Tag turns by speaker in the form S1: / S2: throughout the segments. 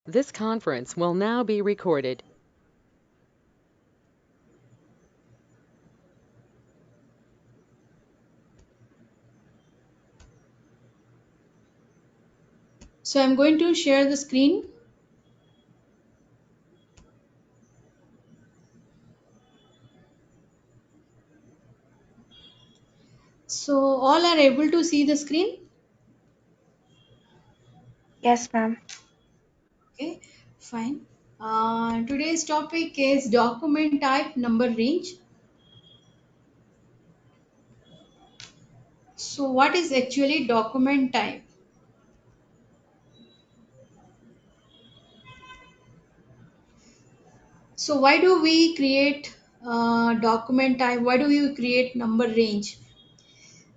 S1: This conference will now be recorded.
S2: So I'm going to share the screen. So all are able to see the screen.
S3: Yes, ma'am.
S2: Okay, fine. Today's topic is document type number range. So what is actually document type? So why do we create document type? Why do we create number range?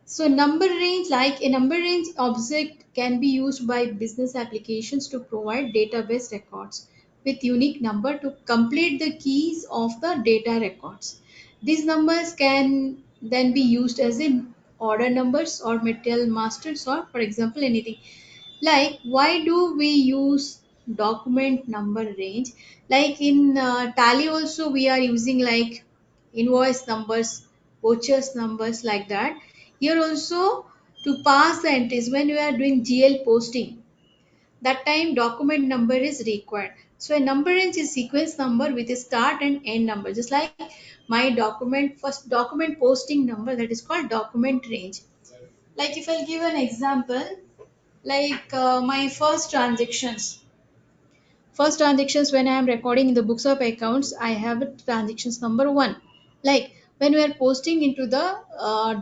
S2: So number range, like a number range object can be used by business applications to provide database records with unique number to complete the keys of the data records. These numbers can then be used as in order numbers or material masters or for example anything. Like why do we use document number range? Like in Tally also we are using like invoice numbers, vouchers numbers like that. Here also to pass the entries when we are doing GL posting, that time document number is required. So a number range is sequence number with a start and end number. Just like my document first document posting number, that is called document range. Like if I'll give an example, like my first transactions when I am recording in the books of accounts, I have a transactions number one. Like when we are posting into the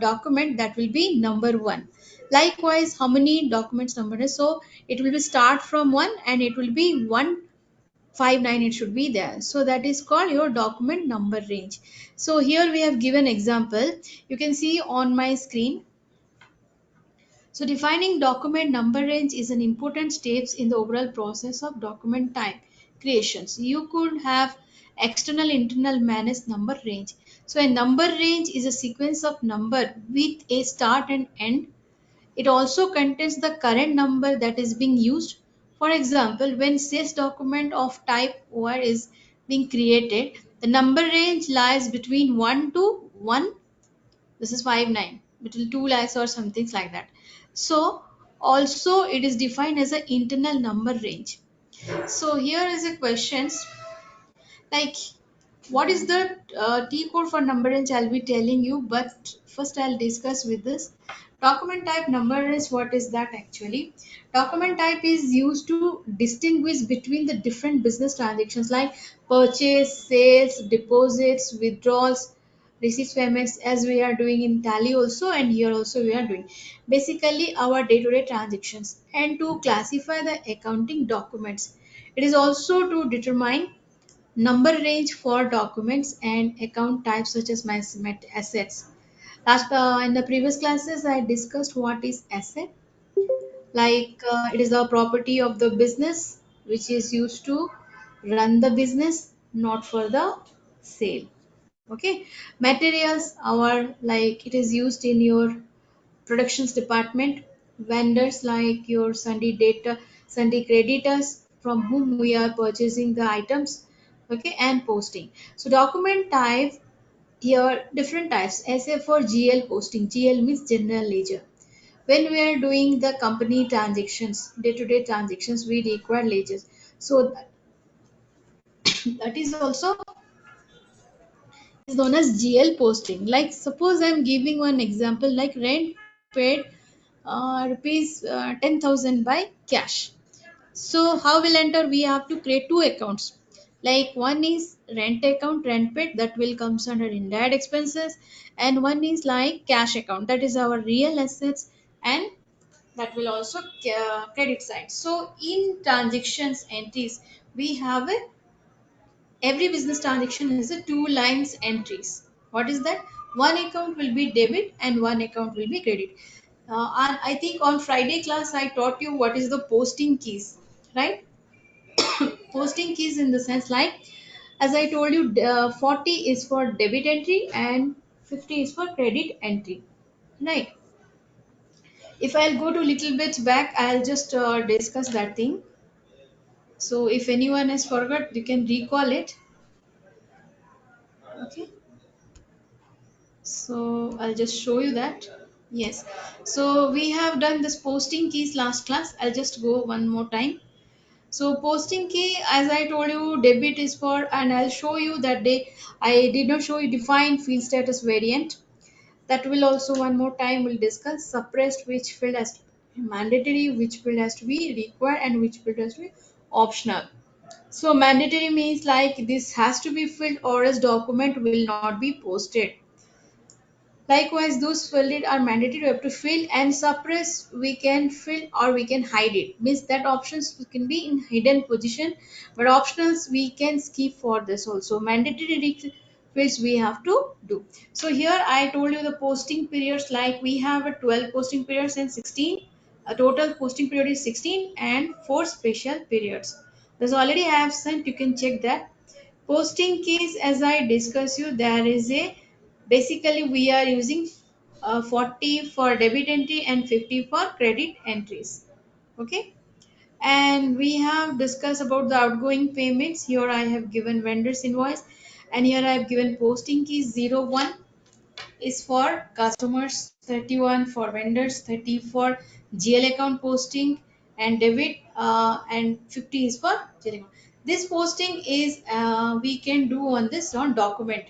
S2: document, that will be number one. Likewise, how many documents number is, so it will be start from one and it will be 159, it should be there. So that is called your document number range. So here we have given example, you can see on my screen. So defining document number range is an important step in the overall process of document type creations. You could have external internal managed number range. So a number range is a sequence of number with a start and end. It also contains the current number that is being used. For example, when sales document of type OR is being created, the number range lies between 1 to 1, this is 5 9 between 2 lakhs or something like that. So also it is defined as an internal number range. So here is a questions like what is the T code for number range, I'll be telling you, but first I'll discuss with this document type number range. What is that actually? Document type is used to distinguish between the different business transactions like purchase, sales, deposits, withdrawals, receipts, payments, as we are doing in Tally also, and here also we are doing basically our day-to-day transactions. And to classify the accounting documents, it is also to determine number range for documents and account types such as my assets. Last in the previous classes, I discussed what is asset. Like it is the property of the business which is used to run the business, not for the sale. Okay, materials our like it is used in your productions department, vendors like your Sunday creditors from whom we are purchasing the items, okay, and posting. So document type here different types. As a for GL posting, GL means general ledger. When we are doing the company transactions, day-to-day transactions, we require ledgers. So that is also is known as GL posting. Like suppose I'm giving one example like rent paid rupees 10,000 by cash. So how will enter? We have to create two accounts. Like one is rent account, rent paid, that will comes under indirect expenses, and one is like cash account, that is our real assets, and that will also credit side. So in transactions entries, we have a every business transaction has a two lines entries. What is that? One account will be debit and one account will be credit. And I think on Friday class I taught you what is the posting keys, right? Posting keys in the sense like, as I told you, 40 is for debit entry and 50 is for credit entry, right? If I'll go to little bit back, I'll just discuss that thing. So if anyone has forgot, you can recall it. Okay. So I'll just show you that. Yes. So we have done this posting keys last class. I'll just go one more time. So posting key, as I told you, debit is for, and I'll show you that day. I did not show you define field status variant. That will also one more time we'll discuss suppressed, which field has to be mandatory, which field has to be required, and which field has to be optional. So mandatory means like this has to be filled or else document will not be posted. Likewise, those filled are mandatory. We have to fill and suppress. We can fill or we can hide it. Means that options can be in hidden position, but optionals we can skip for this also. Mandatory fields we have to do. So here I told you the posting periods. Like we have a 12 posting periods and 16. A total posting period is 16 and 4 special periods. This already I have sent. You can check that. Posting keys, as I discuss you, there is a basically we are using 40 for debit entry and 50 for credit entries. Okay, and we have discussed about the outgoing payments. Here I have given vendors invoice, and here I have given posting keys 01 is for customers, 31 for vendors, 30 for GL account posting and debit, and 50 is for GL account. This posting is we can do on this on document.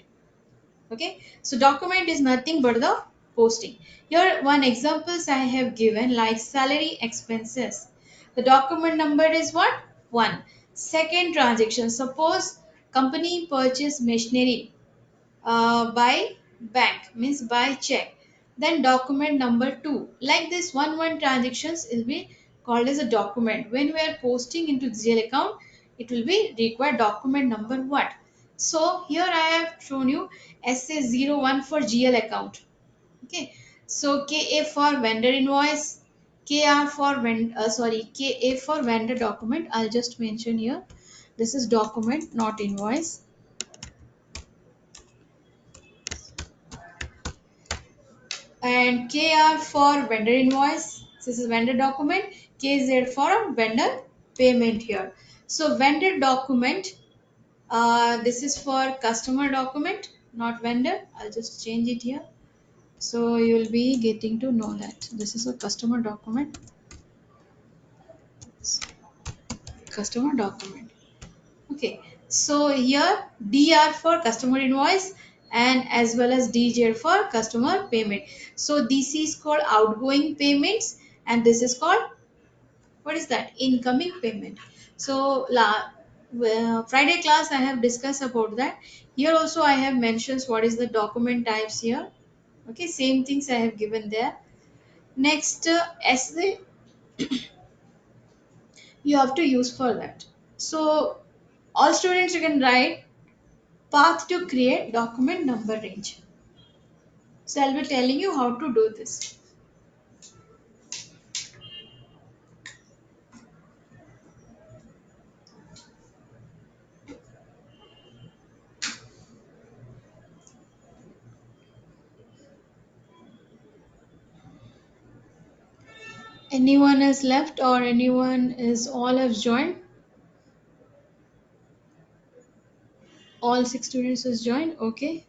S2: Okay, so document is nothing but the posting. Here one examples I have given like salary expenses. The document number is what? 1. Second transaction. Suppose company purchase machinery by bank means by check, then document number 2, like this one transactions will be called as a document. When we are posting into GL account, it will be required document number what. So here I have shown you SA01 for GL account. Okay, so KA for vendor invoice, KR for KA for vendor document. I'll just mention here, this is document not invoice. And KR for vendor invoice. This is vendor document. KZ for vendor payment here. So vendor document, this is for customer document, not vendor. I'll just change it here. So you'll be getting to know that this is a customer document. Customer document. Okay. So here DR for customer invoice and as well as DJ for customer payment. So this is called outgoing payments and this is called, what is that, incoming payment. So Friday class I have discussed about that. Here also I have mentioned what is the document types here. Okay, same things I have given there. Next essay you have to use for that. So all students you can write path to create document number range. So I'll be telling you how to do this. Anyone has left or anyone is all have joined? All 6 students has joined. Okay.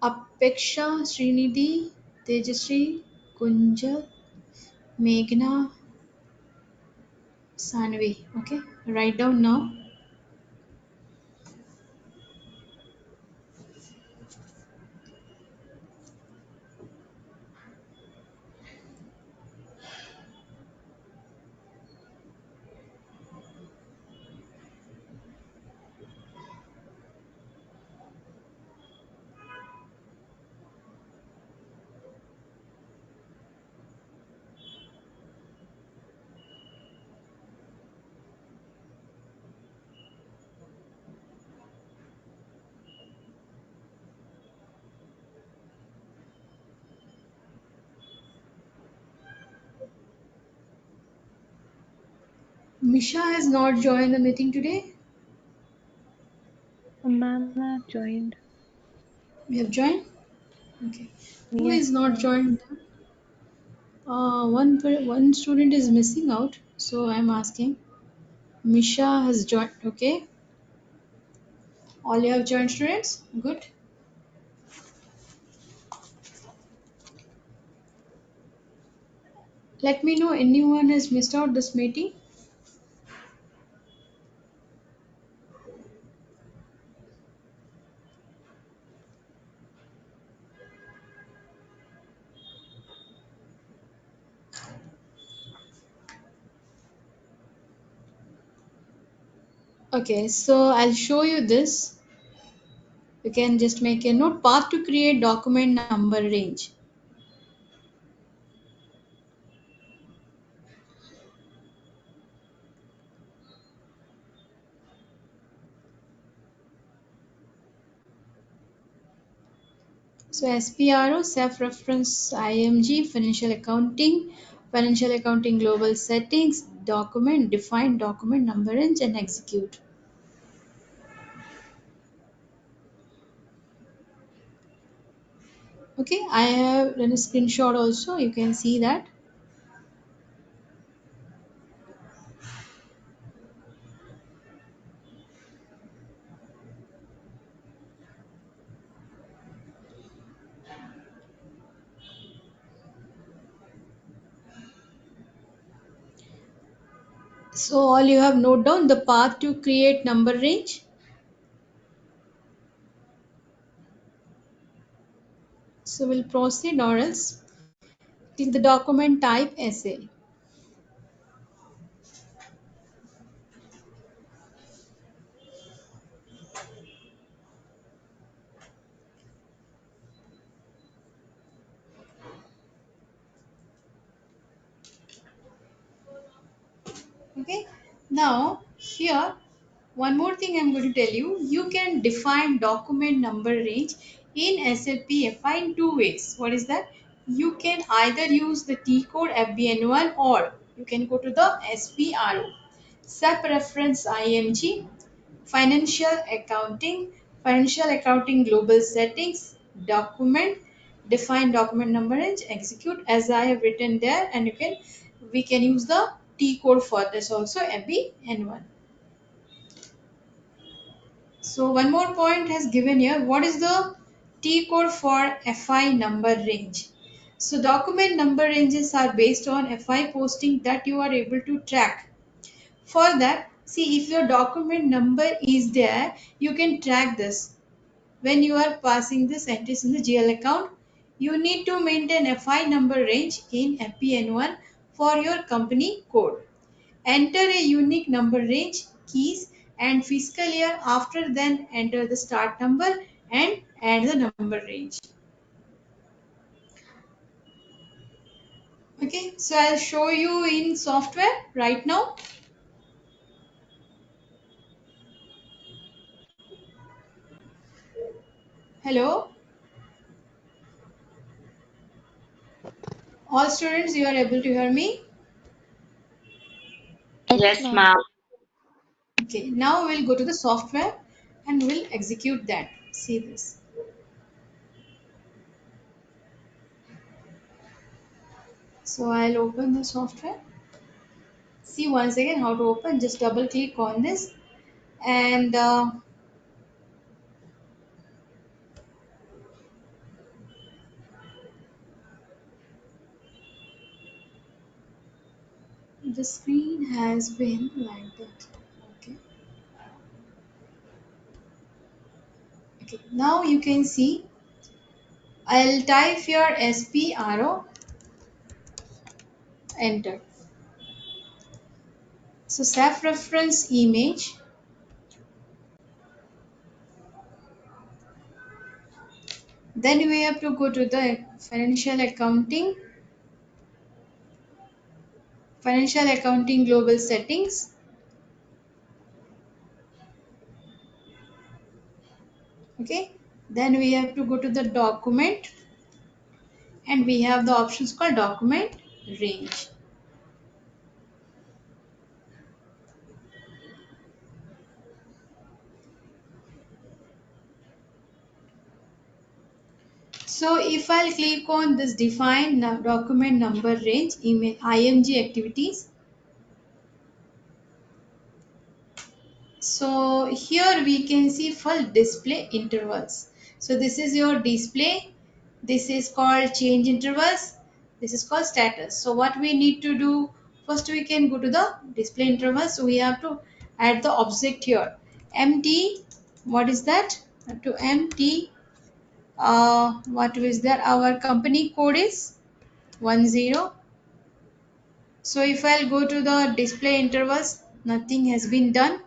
S2: Apeksha, Srinidhi, Tejasri, Kunja, Meghna, Sanvi. Okay. Write down now. Misha has not joined the meeting today.
S3: Ma'am, I've joined.
S2: You have joined? Okay. Who
S3: Yes,
S2: is not
S3: ma'am.
S2: joined? One student is missing out, so I'm asking. Misha has joined. Okay. All you have joined, students? Good. Let me know anyone has missed out this meeting. Okay, so I'll show you this. You can just make a note. Path to create document number range. So SPRO, self-reference IMG, financial accounting global settings, document, define document number range and execute. Okay, I have done a screenshot also. You can see that. So all you have note down the path to create number range. So we'll proceed or else click the document type essay. Okay. Now here one more thing I'm going to tell you. You can define document number range in SAP FI in two ways. What is that? You can either use the T code FBN1 or you can go to the SPRO. SAP reference IMG, financial accounting, financial accounting global settings, document, define document number range, execute as I have written there, and you can we can use the T code for this also FBN1. So one more point has given here. What is the T code for FI number range? So document number ranges are based on FI posting that you are able to track. For that, see if your document number is there, you can track this. When you are passing this entries in the GL account, you need to maintain FI number range in FPN1 for your company code. Enter a unique number range, keys and fiscal year after then enter the start number and add the number range. Okay, so I'll show you in software right now. Hello, all students, you are able to hear me?
S3: Yes, ma'am.
S2: Okay, now we'll go to the software and we'll execute that. See this. So I'll open the software. See once again how to open. Just double click on this and the screen has been like that. Okay. Okay. Now you can see. I'll type your SPRO. Enter. So self reference image. Then we have to go to the financial accounting global settings. Okay. Then we have to go to the document and we have the options called document range. So if I'll click on this define document number range IMG activities, So here we can see full display intervals. So this is your display. This is called change intervals. This is called status. So what we need to do, first we can go to the display intervals. So we have to add the object here. Empty, what is that? To empty, what is that? Our company code is 10. So if I'll go to the display intervals, nothing has been done.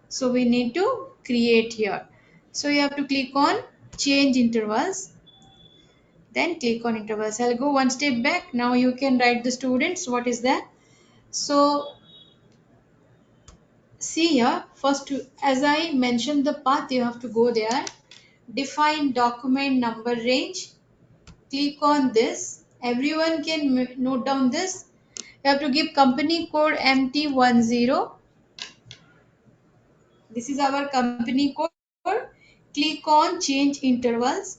S2: So we need to create here. So you have to click on change intervals, then click on intervals. I'll go one step back. Now you can write the students. What is that? So see here, first as I mentioned the path, you have to go there. Define document number range. Click on this. Everyone can note down this. You have to give company code MT10. This is our company code. Click on change intervals.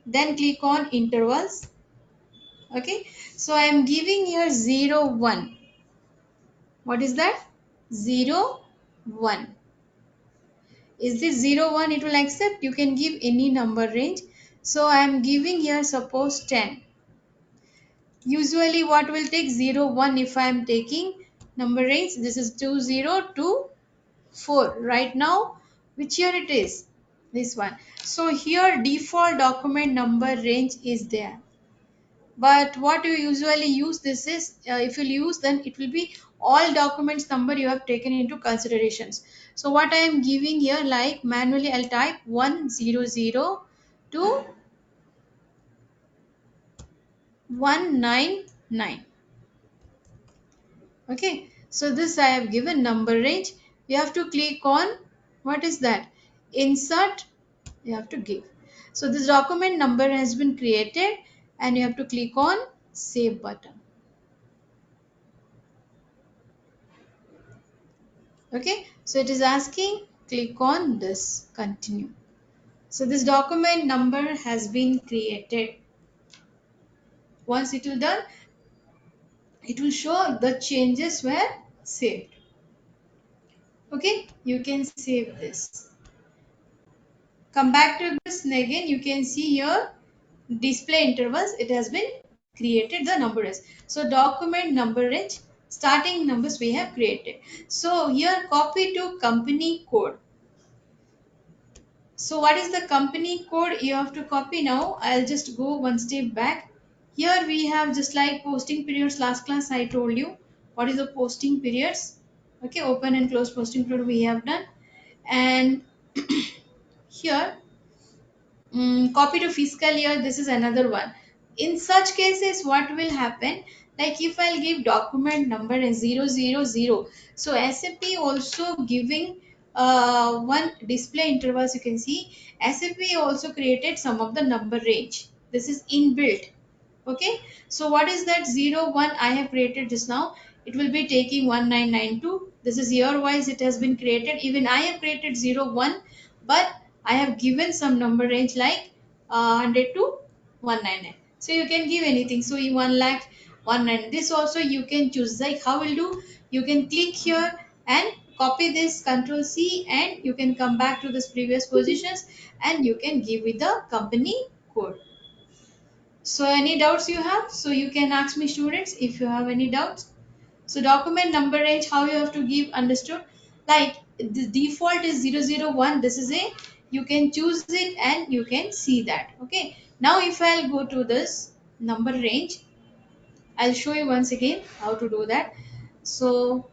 S2: Then click on intervals. Okay. So I am giving here 0, 1. What is that? 0, 1. Is this 0, 1? It will accept. You can give any number range. So I am giving here suppose 10. Usually what will take 0, 1 if I am taking number range. This is 20 to 4 right now. Which year it is? This one. So here default document number range is there, but what you usually use this is, if you use, then it will be all documents number you have taken into considerations. So what I am giving here, like manually I'll type 100 to 199. Okay, so this I have given number range. You have to click on, what is that, insert. You have to give. So this document number has been created, and you have to click on save button. Okay, so it is asking, click on this, continue. So this document number has been created. Once it will done, it will show the changes were saved. Okay, you can save this. Come back to this again. You can see here display intervals. It has been created the number range. So document number range, starting numbers we have created. So here copy to company code. So what is the company code you have to copy now? I'll just go one step back. Here we have just like posting periods. Last class I told you what is the posting periods. Okay, open and close posting period we have done. And here copy to fiscal year, this is another one. In such cases what will happen, like if I'll give document number as 000, so SAP also giving one display intervals. You can see SAP also created some of the number range. This is inbuilt. Okay, so what is that 0, 1 I have created just now? It will be taking 1992. This is year wise it has been created. Even I have created 0, 1, but I have given some number range like 100 to 199. So you can give anything. So you 1 lakh 19. This also you can choose. Like how will do? You can click here and copy this, control C, and you can come back to this previous positions, and you can give with the company code. So any doubts you have? So you can ask me, students, if you have any doubts. So document number range, how you have to give, understood? Like the default is 001. This is a, you can choose it and you can see that. Okay. Now if I'll go to this number range, I'll show you once again how to do that. So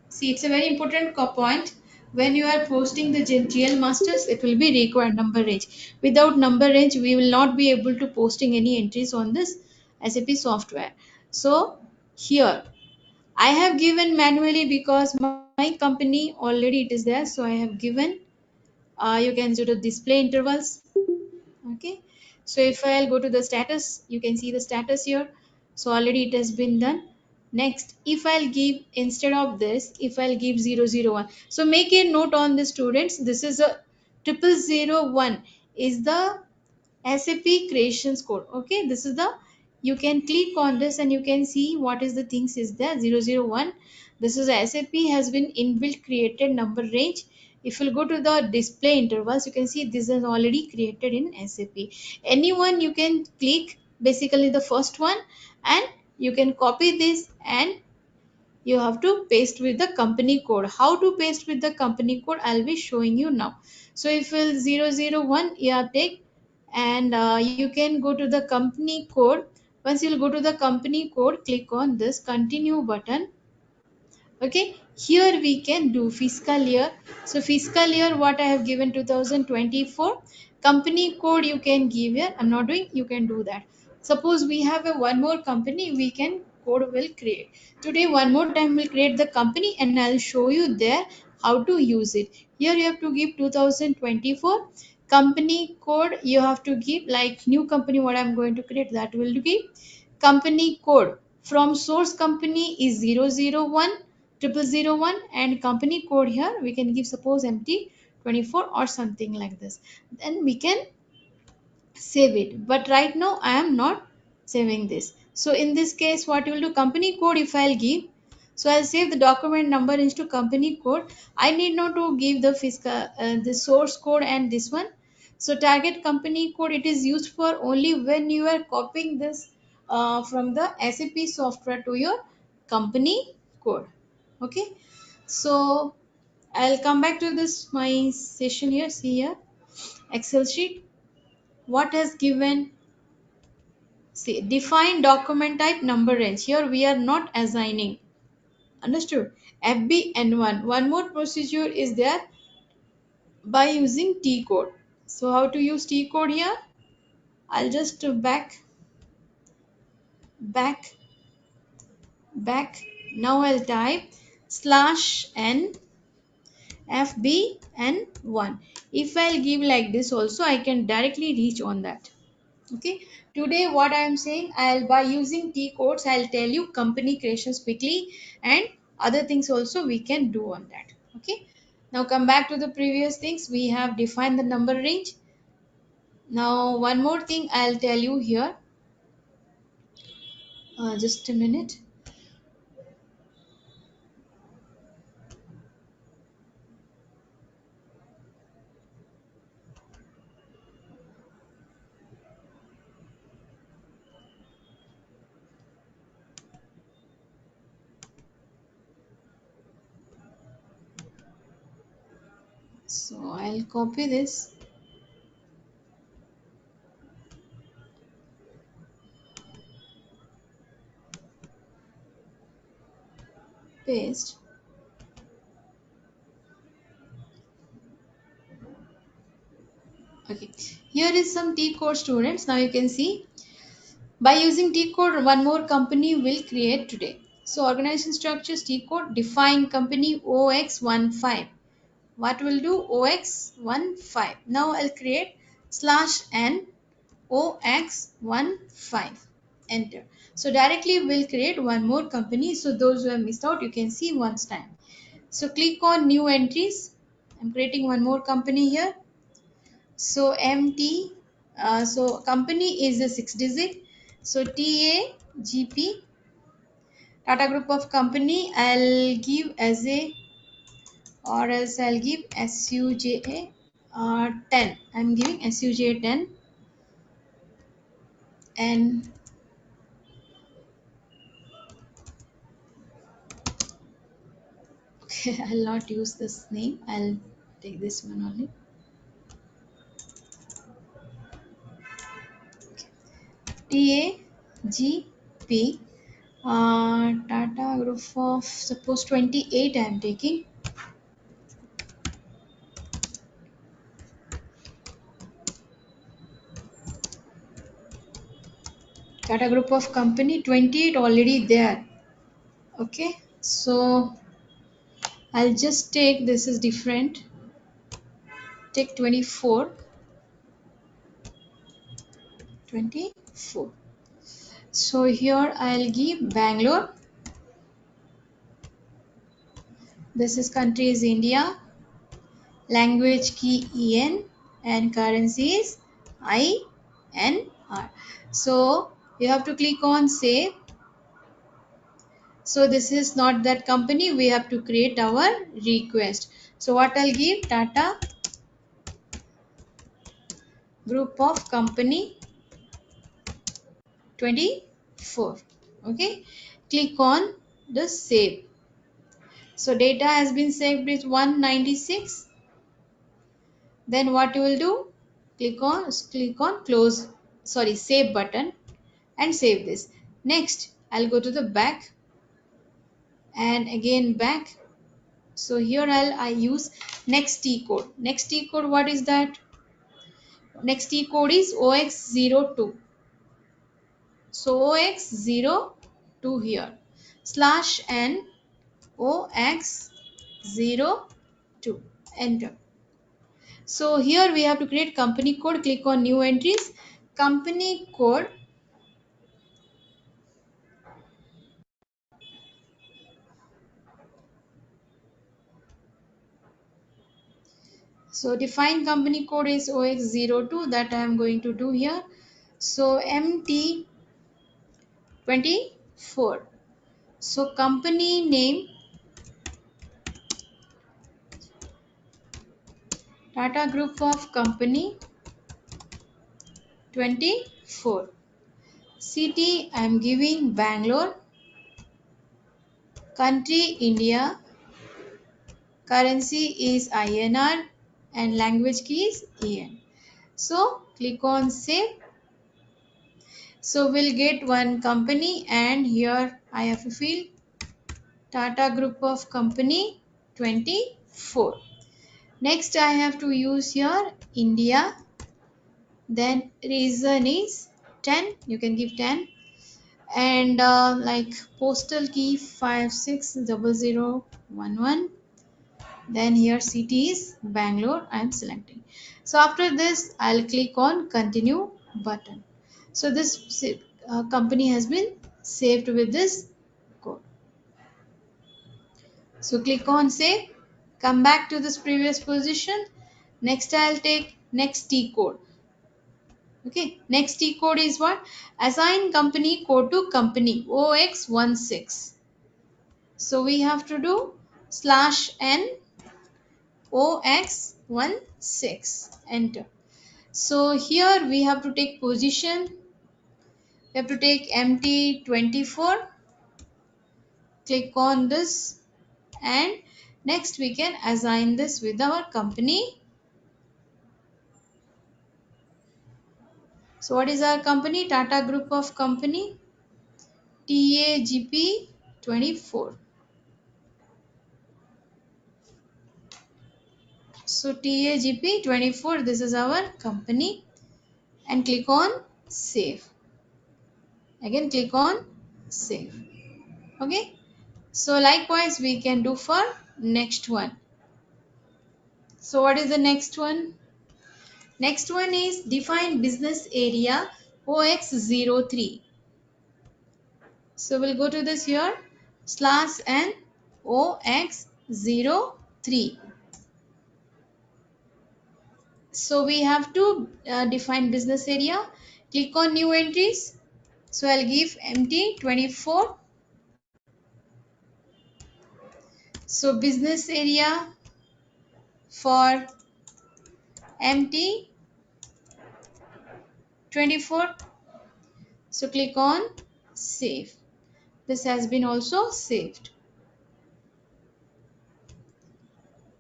S2: see, it's a very important point. When you are posting the GL masters, it will be required number range. Without number range, we will not be able to posting any entries on this SAP software. So here, I have given manually because my company already it is there. So I have given, you can do the display intervals. Okay, so if I'll go to the status, you can see the status here. So already it has been done. Next, if I'll give, instead of this, if I'll give 001, so make a note on the students, this is a 0001 is the SAP creations code. Okay, this is the, you can click on this and you can see what is the things is there. 001, This is SAP has been inbuilt created number range. If you go to the display intervals, you can see this is already created in SAP. Anyone you can click basically the first one, and you can copy this, and you have to paste with the company code. How to paste with the company code, I'll be showing you now. So if it's 001, you have take, and you can go to the company code. Once you'll go to the company code, click on this continue button. Okay, here we can do fiscal year. So fiscal year what I have given 2024. Company code you can give here, I'm not doing, you can do that. Suppose we have a one more company, we can code will create today. One more time we'll create the company, and I'll show you there how to use it. Here you have to give 2024 company code. You have to give like new company what I'm going to create, that will give company code from source company is 001 0001, and company code here we can give suppose empty 24 or something like this. Then we can save it, but right now I am not saving this. So in this case what you will do, company code if I'll give, so I'll save the document number into company code. I need not to give the fiscal the source code and this one. So target company code, it is used for only when you are copying this from the SAP software to your company code. Okay, so I'll come back to this my session here. See here, Excel sheet, what has given. See, define document type number range. Here we are not assigning. Understood? FBN1. One more procedure is there by using T code. So how to use T code here? I'll just back, back. Now I'll type slash n FBN1. If I'll give like this also, I can directly reach on that. Okay, today what I am saying, I'll by using T codes I'll tell you company creations quickly, and other things also we can do on that. Okay, now come back to the previous things. We have defined the number range. Now one more thing I'll tell you here, just a minute. So I'll copy this, paste. Okay, here is some T code students. Now you can see by using T code, one more company will create today. So organization structures T code, define company OX15. What will do? OX15. Now I'll create slash n OX15. Enter. So directly we'll create one more company. So those who have missed out, you can see once time. So click on new entries. I'm creating one more company here. So MT, so company is a 6 digit. So TAGP, Tata Group of Company, I'll give as a, or else I'll give SUJA 10. I'm giving SUJA 10, and okay, I'll not use this name. I'll take this one only. TAGP, Tata Group of suppose 28. I'm taking Tata Group of Company 28 already there. Okay, so I'll just take, this is different, take 24, 24. So here I'll give Bangalore. This is country is India. Language key EN, and currency is INR. So you have to click on save. So this is not that company, we have to create our request. So what I'll give, Tata group of company 24. Okay, click on the save. So data has been saved with 196. Then what you will do, click on close, sorry, save button, and save this. Next I'll go to the back, and again back. So here I use next T code. Next T code, what is that? Next T code is OX02. So OX02 here, slash n OX02, enter. So here we have to create company code. Click on new entries, company code. So define company code is OX02, that I am going to do here. So MT24. So company name, Tata Group of Company 24. City I am giving Bangalore. Country India. Currency is INR, and language key is EN. So click on save. So we'll get one company, and here I have to fill Tata Group of Company 24. Next I have to use here India. Then reason is 10. You can give 10. And like postal key 560011. Then here city is Bangalore, I am selecting. So after this I'll click on continue button. So this company has been saved with this code. So click on save, come back to this previous position. Next I'll take next T code. Okay, next T code is what? Assign company code to company OX16. So we have to do slash n OX16, enter. So here we have to take position, we have to take MT24, click on this, and next we can assign this with our company. So what is our company? Tata Group of Company TAGP 24. So TAGP 24, this is our company, and click on save. Again click on save. Okay, so likewise we can do for next one. So what is the next one? Next one is define business area OX03. So we'll go to this here, slash n OX03. So we have to define business area. Click on new entries. So I'll give MT24. So business area for MT24. So click on save. This has been also saved.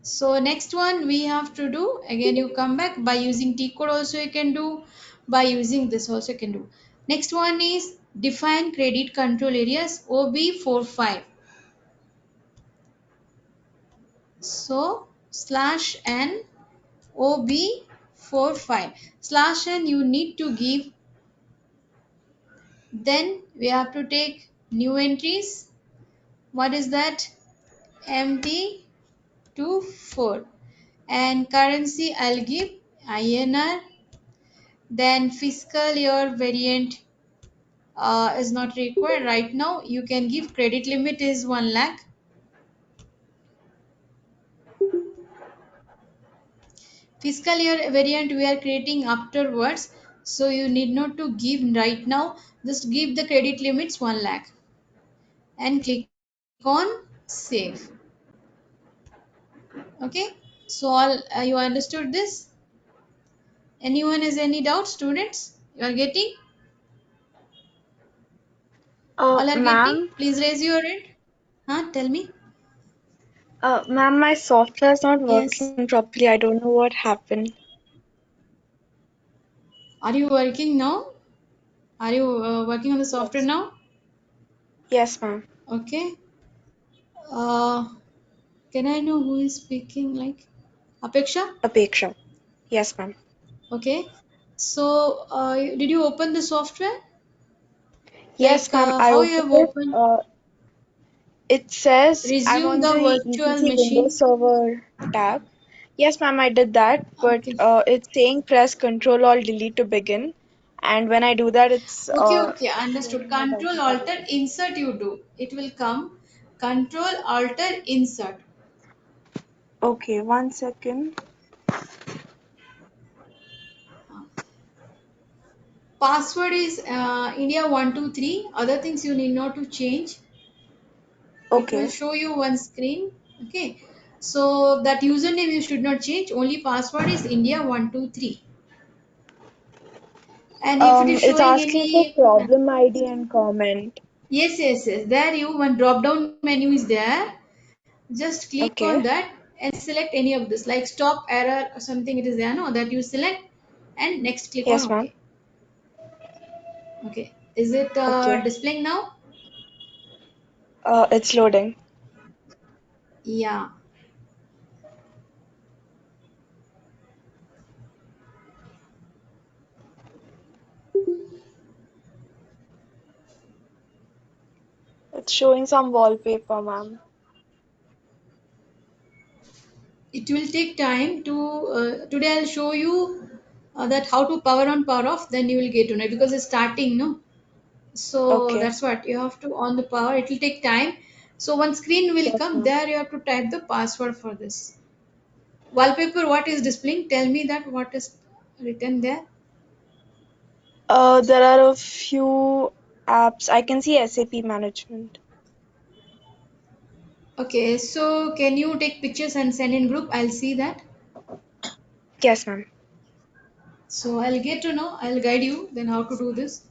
S2: So next one we have to do, again you come back, by using T code also you can do, by using this also you can do. Next one is define credit control areas OB45. So slash n OB45, slash n you need to give. Then we have to take new entries. What is that? MT24, and currency I'll give INR. Then fiscal year variant is not required right now. You can give credit limit is 1 lakh. Fiscal year variant we are creating afterwards, so you need not to give right now. Just give the credit limits 1 lakh and click on save. Okay, so all you understood this? Anyone has any doubts, students? You are getting? All are getting?
S3: Ma'am,
S2: Please raise your hand. Huh? Tell me.
S3: ma'am, my software is not
S2: Yes.
S3: working properly. I don't know what happened.
S2: Are you working now? Are you working on the software
S3: Yes.
S2: now?
S3: Yes, ma'am.
S2: Okay. Uh, can I know who is speaking? Like Apeksha?
S3: Apeksha. Yes, ma'am.
S2: Okay. So, did you open the software?
S3: Yes,
S2: Like
S3: ma'am. I
S2: how you
S3: opened
S2: have
S3: it.
S2: opened?
S3: It says I'm
S2: Resume
S3: on
S2: the
S3: the
S2: virtual
S3: ECC Windows
S2: machine.
S3: Server tab. Yes, ma'am, I did that, but
S2: Okay.
S3: it's saying press Control Alt Delete to begin. And when I do that, it's
S2: Okay, okay, understood.
S3: showing my
S2: Control
S3: document
S2: Alter
S3: available.
S2: Insert you do. It will come. Control Alter Insert.
S3: Okay, 1 second.
S2: Password is India123. Other things you need not to change. It will
S3: Okay.
S2: show you one screen. Okay. So that username you should not change. Only password is India123. And if it is
S3: It's
S2: showing
S3: asking for
S2: any,
S3: problem ID and comment.
S2: yes, yes, yes. There you one drop down menu is there. Just click on
S3: Okay.
S2: that and select any of this, like stop error or something. It is there, no? That you select and next click on
S3: Yes, ma'am.
S2: OK. Okay. Is it
S3: Okay.
S2: displaying now?
S3: It's loading.
S2: Yeah.
S3: It's showing some wallpaper, ma'am.
S2: It will take time to. Today I'll show you that how to power on, power off. Then you will get to know because it's starting, no? So
S3: Okay.
S2: that's what you have to on the power. It will take time. So one screen will
S3: Yes,
S2: come.
S3: ma'am.
S2: There you have to type the password for this. Wallpaper, what is displaying? Tell me that what is written there.
S3: There are a few apps. I can see SAP management.
S2: Okay, so can you take pictures and send in group? I'll see that.
S3: Yes, ma'am.
S2: So I'll get to know. I'll guide you then how to do this.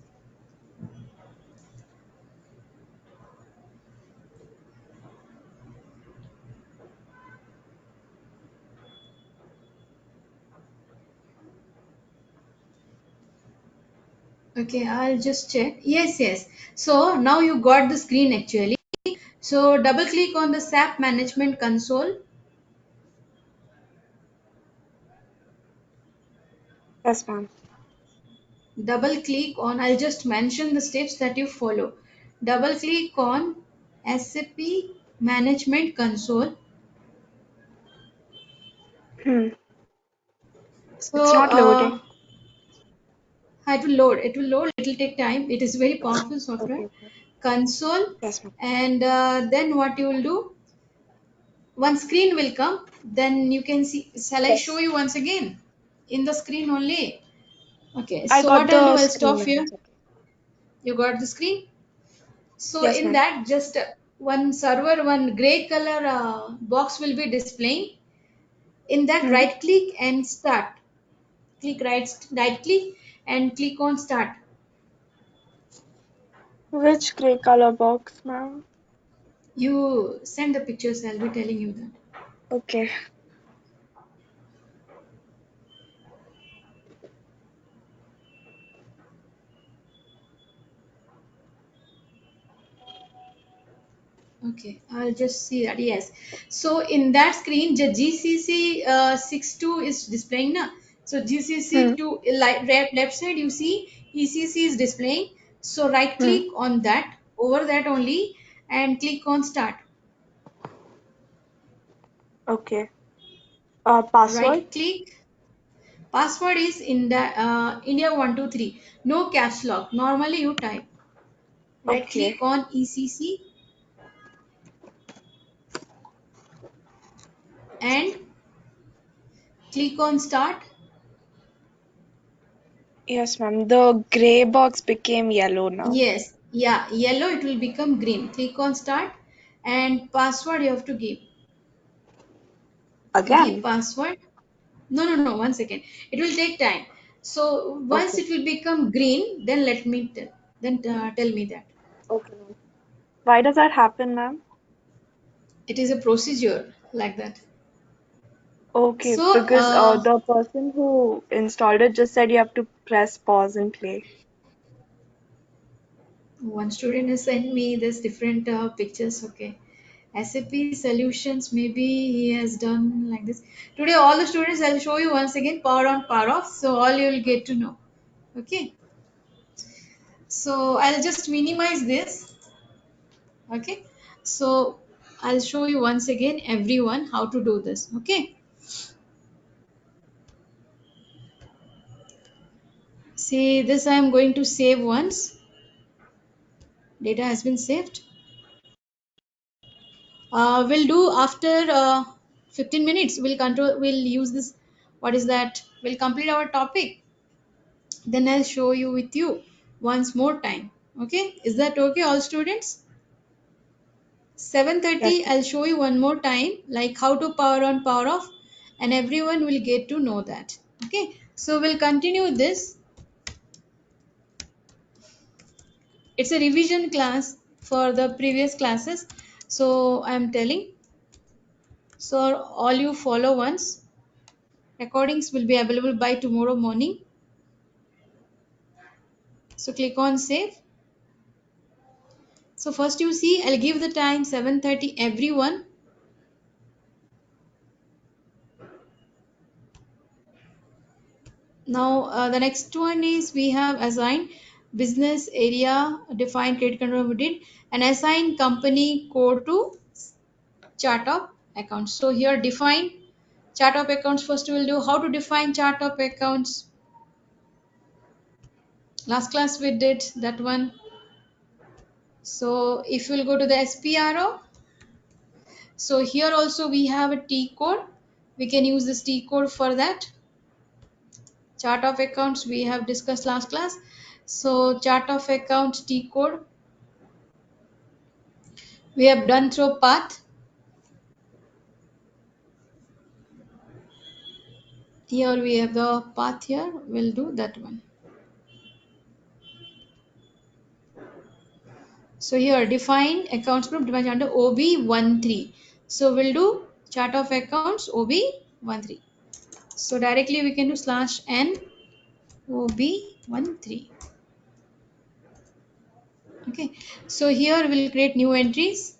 S2: Okay, I'll just check. Yes, yes. So now you got the screen actually. So double click on the SAP management console.
S3: Yes, ma'am.
S2: Double click on, I'll just mention the steps that you follow. Double click on SAP management console.
S3: Hmm. It's
S2: So
S3: not loading.
S2: it will load. It will load. It will take time. It is very powerful software.
S3: Okay. Okay.
S2: Console,
S3: Yes, ma'am.
S2: and then what you will do? One screen will come. Then you can see. Shall I show
S3: Yes.
S2: you once again? In the screen only. Okay.
S3: I
S2: So
S3: got
S2: what I'll do?
S3: the
S2: I'll
S3: screen
S2: stop
S3: now.
S2: here.
S3: It's okay.
S2: You got the screen. So
S3: Yes,
S2: in
S3: ma'am.
S2: that, just one server, one gray color box will be displaying. In that,
S3: Hmm.
S2: right click and start. Click right click and click on start.
S3: Which gray color box, ma'am?
S2: You send the pictures. I'll be telling you that.
S3: Okay.
S2: Okay, I'll just see that. Yes. So in that screen, the GCC 62 is displaying now. So
S3: Hmm.
S2: GCC to left side, you see ECC is displaying. So right
S3: Hmm.
S2: click on that, over that only, and click on start.
S3: Okay. Password?
S2: Right click. Password is in the India123. No caps lock. Normally you type. Right
S3: Okay.
S2: click on ECC and click on start.
S3: Yes, ma'am. The gray box became yellow now.
S2: Yes, yeah, yellow it will become green. Click on start and password you have to give. Okay,
S3: Again.
S2: password. No, 1 second. It will take time. So once
S3: Okay.
S2: it will become green, then let me tell, then tell me that.
S3: Okay, ma'am. Why does that happen, ma'am?
S2: It is a procedure like that.
S3: Okay,
S2: So
S3: because the person who installed it just said you have to press pause and play.
S2: one student has sent me this different pictures. Okay, SAP solutions. Maybe he has done like this. Today, all the students, I'll show you once again power on, power off. So all you will get to know. Okay. So I'll just minimize this. Okay. So I'll show you once again everyone how to do this. Okay. See this I am going to save once. Data has been saved. We'll do after 15 minutes. We'll control. We'll use this. What is that? We'll complete our topic. Then I'll show you with you once more time. Okay. Is that okay, all students?
S3: Yes,
S2: 7:30.
S3: ma'am.
S2: I'll show you one more time, like how to power on, power off, and everyone will get to know that. Okay. So we'll continue this. It's a revision class for the previous classes. So I'm telling. So all you follow once. Recordings will be available by tomorrow morning. So click on save. So first you see I'll give the time 7:30 everyone. Now the next one is we have assigned business area define credit control we did and assign company code to chart of accounts. So here define chart of accounts. First we will do how to define chart of accounts. Last class we did that one. So if we'll go to the SPRO, so here also we have a T code. We can use this T code for that. Chart of accounts we have discussed last class. So chart of accounts T code we have done through path. Here we have the path here. We'll do that one. So here define accounts group divided under OB13. So we'll do chart of accounts OB13. So directly we can do slash n OB13. Okay. So here we'll create new entries.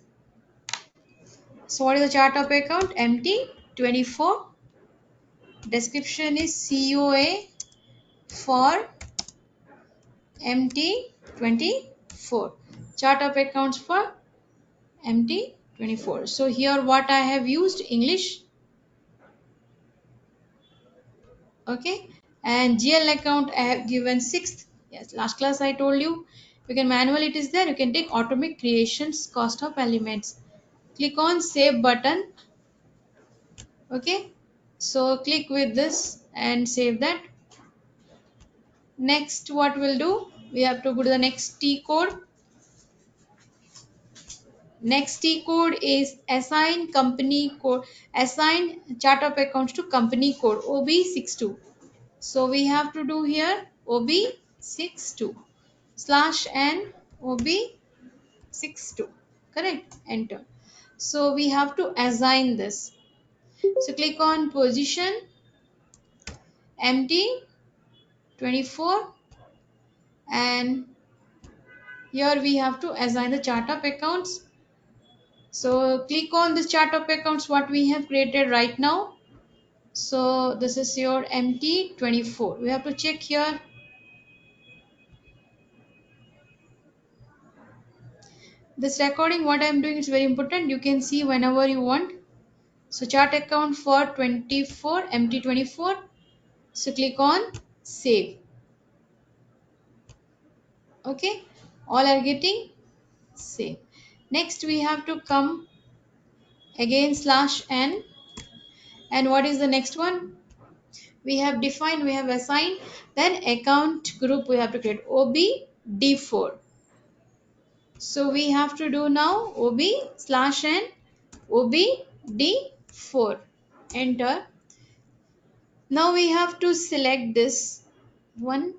S2: So what is the chart of account? Empty 24. Description is COA for MT 24. Chart of accounts for MT 24. So here what I have used English. Okay. And GL account I have given 6th. Yes, last class I told you. You can manual it is there. You can take automatic creations cost of elements. Click on save button. Okay. So click with this and save that. Next what we'll do, we have to go to the next T code. Next T code is assign company code, assign chart of accounts to company code OB62. So we have to do here OB62 slash n OB62. Correct? Enter. So we have to assign this. So click on position empty 24 and here we have to assign the chart of accounts. So click on this chart of accounts what we have created right now. So this is your MT24. We have to check here. This recording what I am doing is very important. You can see whenever you want. So chart account for 24 MT24. So click on save. Okay. All are getting save. Next we have to come again slash n. And what is the next one? We have defined, we have assigned, then account group we have to create OB D4. So we have to do now OB slash n OBD4. Enter. Now we have to select this one,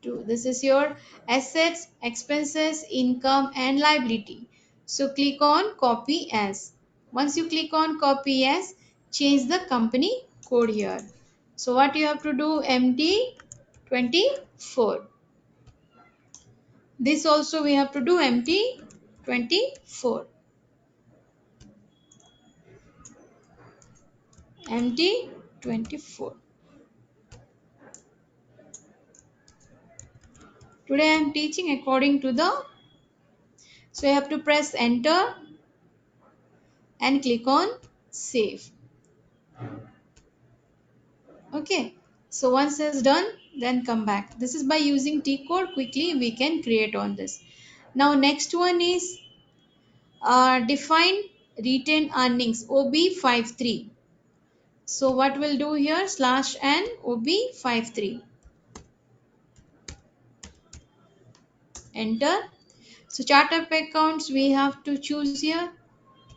S2: two. This is your assets, expenses, income, and liability. So click on copy as. Once you click on copy as, change the company code here. So what you have to do, MT24. This also we have to do MT24. MT24. Today I am teaching according to the, so you have to press enter and click on save. Okay, so once it's done, then come back. This is by using T code quickly we can create on this. Now next one is define retained earnings OB53. So what we'll do here, slash n OB53. Enter. So chart of accounts we have to choose here.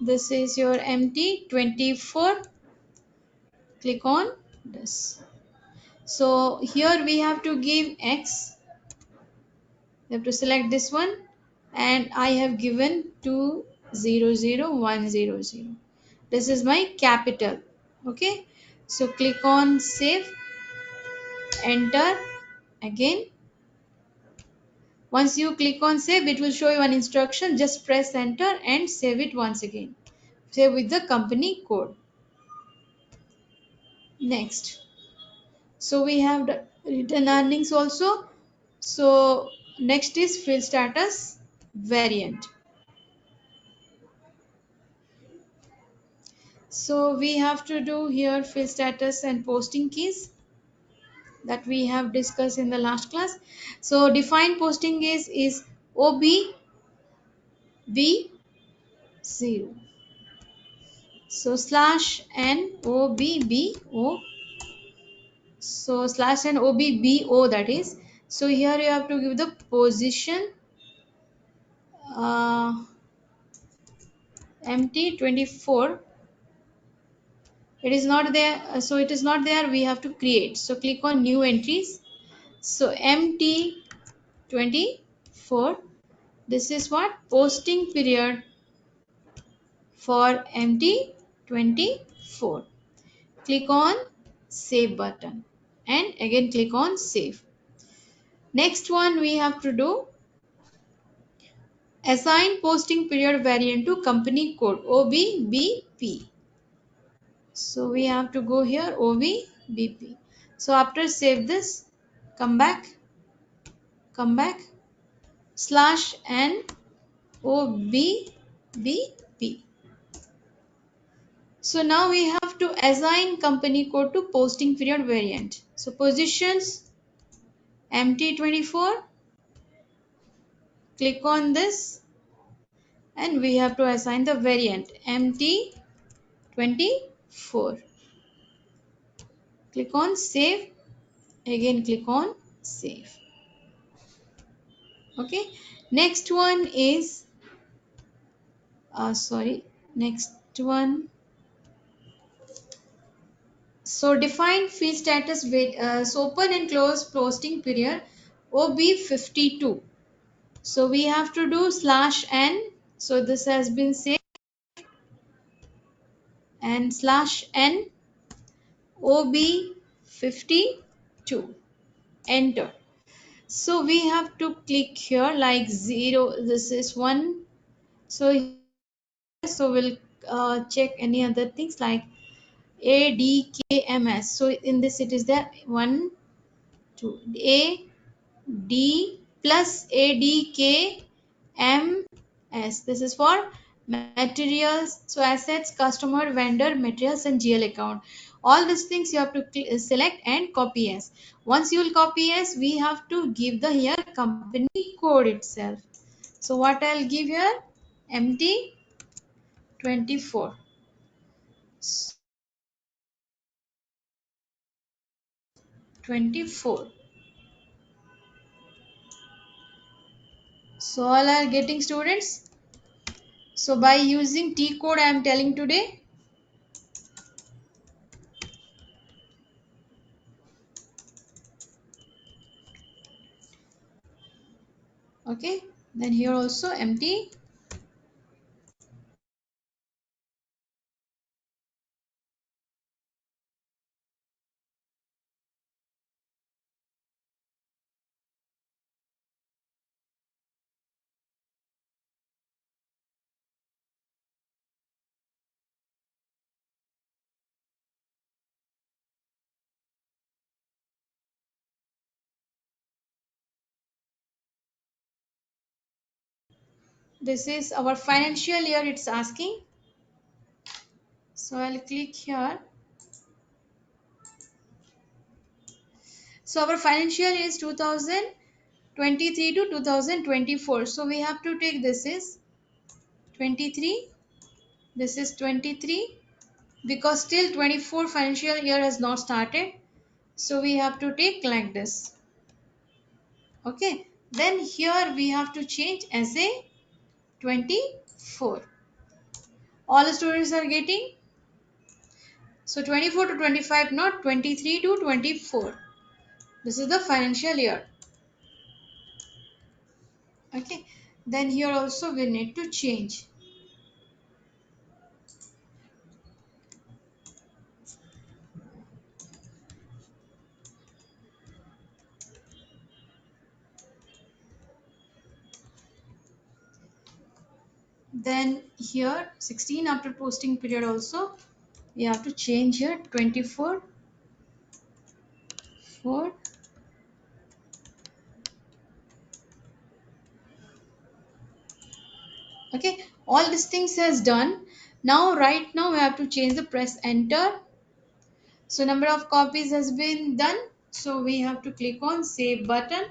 S2: This is your MT24. Click on this. So here we have to give X. You have to select this one, and I have given 200100. This is my capital. Okay. So click on save. Enter again. Once you click on save, it will show you an instruction. Just press enter and save it once again. Save with the company code. Next. So we have the written earnings also. So next is field status variant. So we have to do here field status and posting keys that we have discussed in the last class. So define posting keys is OBB0. So slash n OBBO. So slash n OBBO, that is. So here you have to give the position MT24. It is not there, so it is not there, we have to create. So click on new entries. So MT24, this is what posting period for MT24. Click on save button and again click on save. Next one we have to do assign posting period variant to company code OBBP. So we have to go here OBBP. So after save this, come back slash n OBBP. So now we have to assign company code to posting period variant. So positions MT24, click on this and we have to assign the variant MT24. Click on save, again click on save. Okay, next one is next one. So define field status with open and close posting period OB52. So we have to do slash n. So this has been saved and slash n OB52. Enter. So we have to click here like 0. This is 1. So we'll check any other things like ADKMS. So in this it is there 1, 2. AD plus ADKMS. This is for materials. So assets, customer, vendor, materials, and GL account. All these things you have to select and copy as. Once you will copy as, we have to give the here company code itself. So what I'll give here, MT24. 24. So all are getting, students? So by using T code I am telling today. Okay, then here also empty. This is our financial year, it's asking. So I'll click here. So our financial year is 2023 to 2024. So we have to take this is 23. This is 23 because still 24 financial year has not started. So we have to take like this. Okay. Then here we have to change as a 24. All the students are getting. So 24 to 25, not 23 to 24. This is the financial year. Okay. Then here also we need to change. Then here 16 after posting period also we have to change here 24 4. Okay, all these things has done. Now right now we have to change the press enter. So number of copies has been done. So we have to click on save button.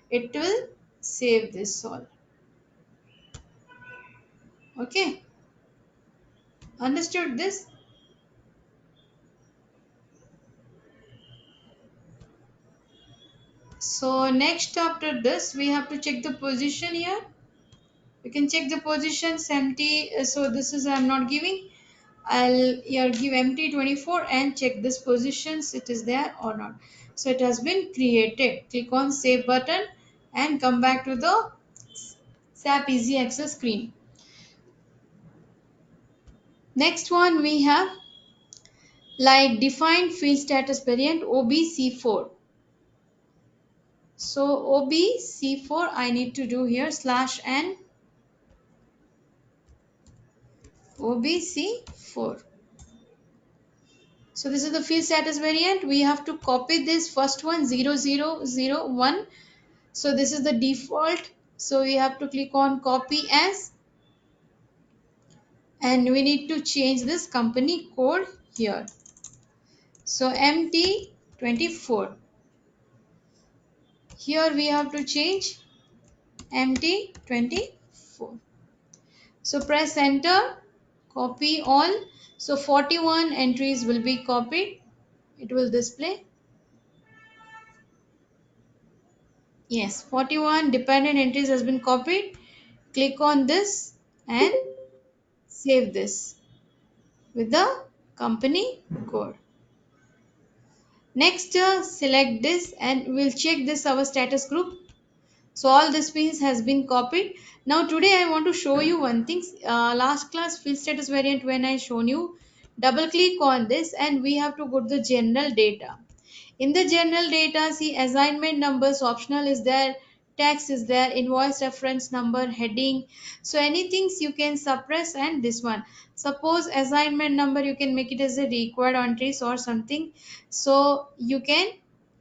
S2: It will save this all. Okay, understood this? So next after this we have to check the position here. We can check the positions empty. So this is I'm not giving. I'll here give empty 24 and check this positions it is there or not. So it has been created. Click on save button and come back to the SAP Easy Access screen. Next one we have like defined field status variant OBC4. So OBC4 I need to do here slash n OBC4. So this is the field status variant. We have to copy this first one 0001. So this is the default. So we have to click on copy as and we need to change this company code here. So MT24. Here we have to change MT24. So press enter, copy all. So 41 entries will be copied. It will display. Yes, 41 dependent entries has been copied. Click on this and save this with the company code. Next, select this and we'll check this our status group. So all this piece has been copied. Now today I want to show you one thing. Last class field status variant when I shown you, double click on this and we have to go to the general data. In the general data, see assignment numbers optional is there, text is there, invoice reference number, heading. So anything you can suppress and this one. Suppose assignment number you can make it as a required entries or something. So you can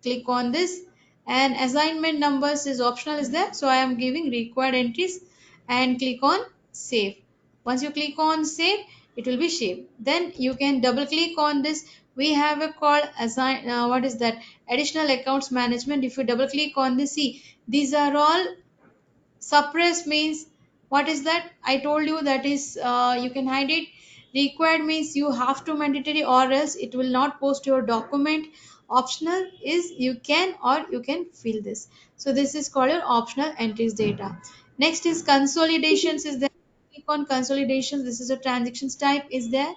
S2: click on this and assignment numbers is optional is there. So I am giving required entries and click on save. Once you click on save, it will be saved. Then you can double click on this. We have a called assign what is that additional accounts management. If you double click on this, see these are all suppress means what is that I told you that is you can hide it. Required means you have to mandatory or else it will not post your document. Optional is you can or you can fill this. So this is called your optional entries data. Next is consolidations is there. Click on consolidations. This is a transactions type is there.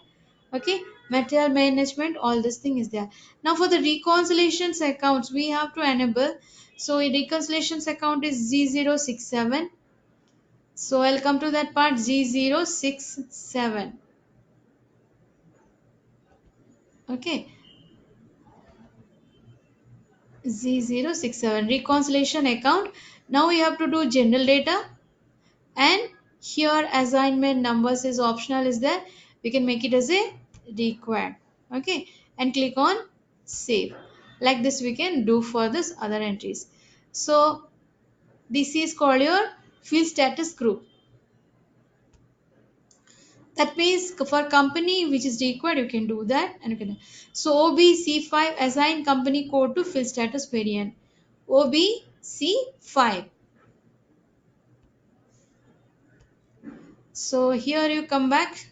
S2: Okay. Material management, all this thing is there. Now for the reconciliations accounts, we have to enable. So in reconciliations account is Z067. So I'll come to that part Z067. Okay. Z067 reconciliation account. Now we have to do general data, and here assignment numbers is optional is there. We can make it as a required. Okay, and click on save. Like this we can do for this other entries. So this is called your field status group. That means for company which is required, you can do that, and you can. So OBC5 assign company code to field status variant. OBC5. So here you come back.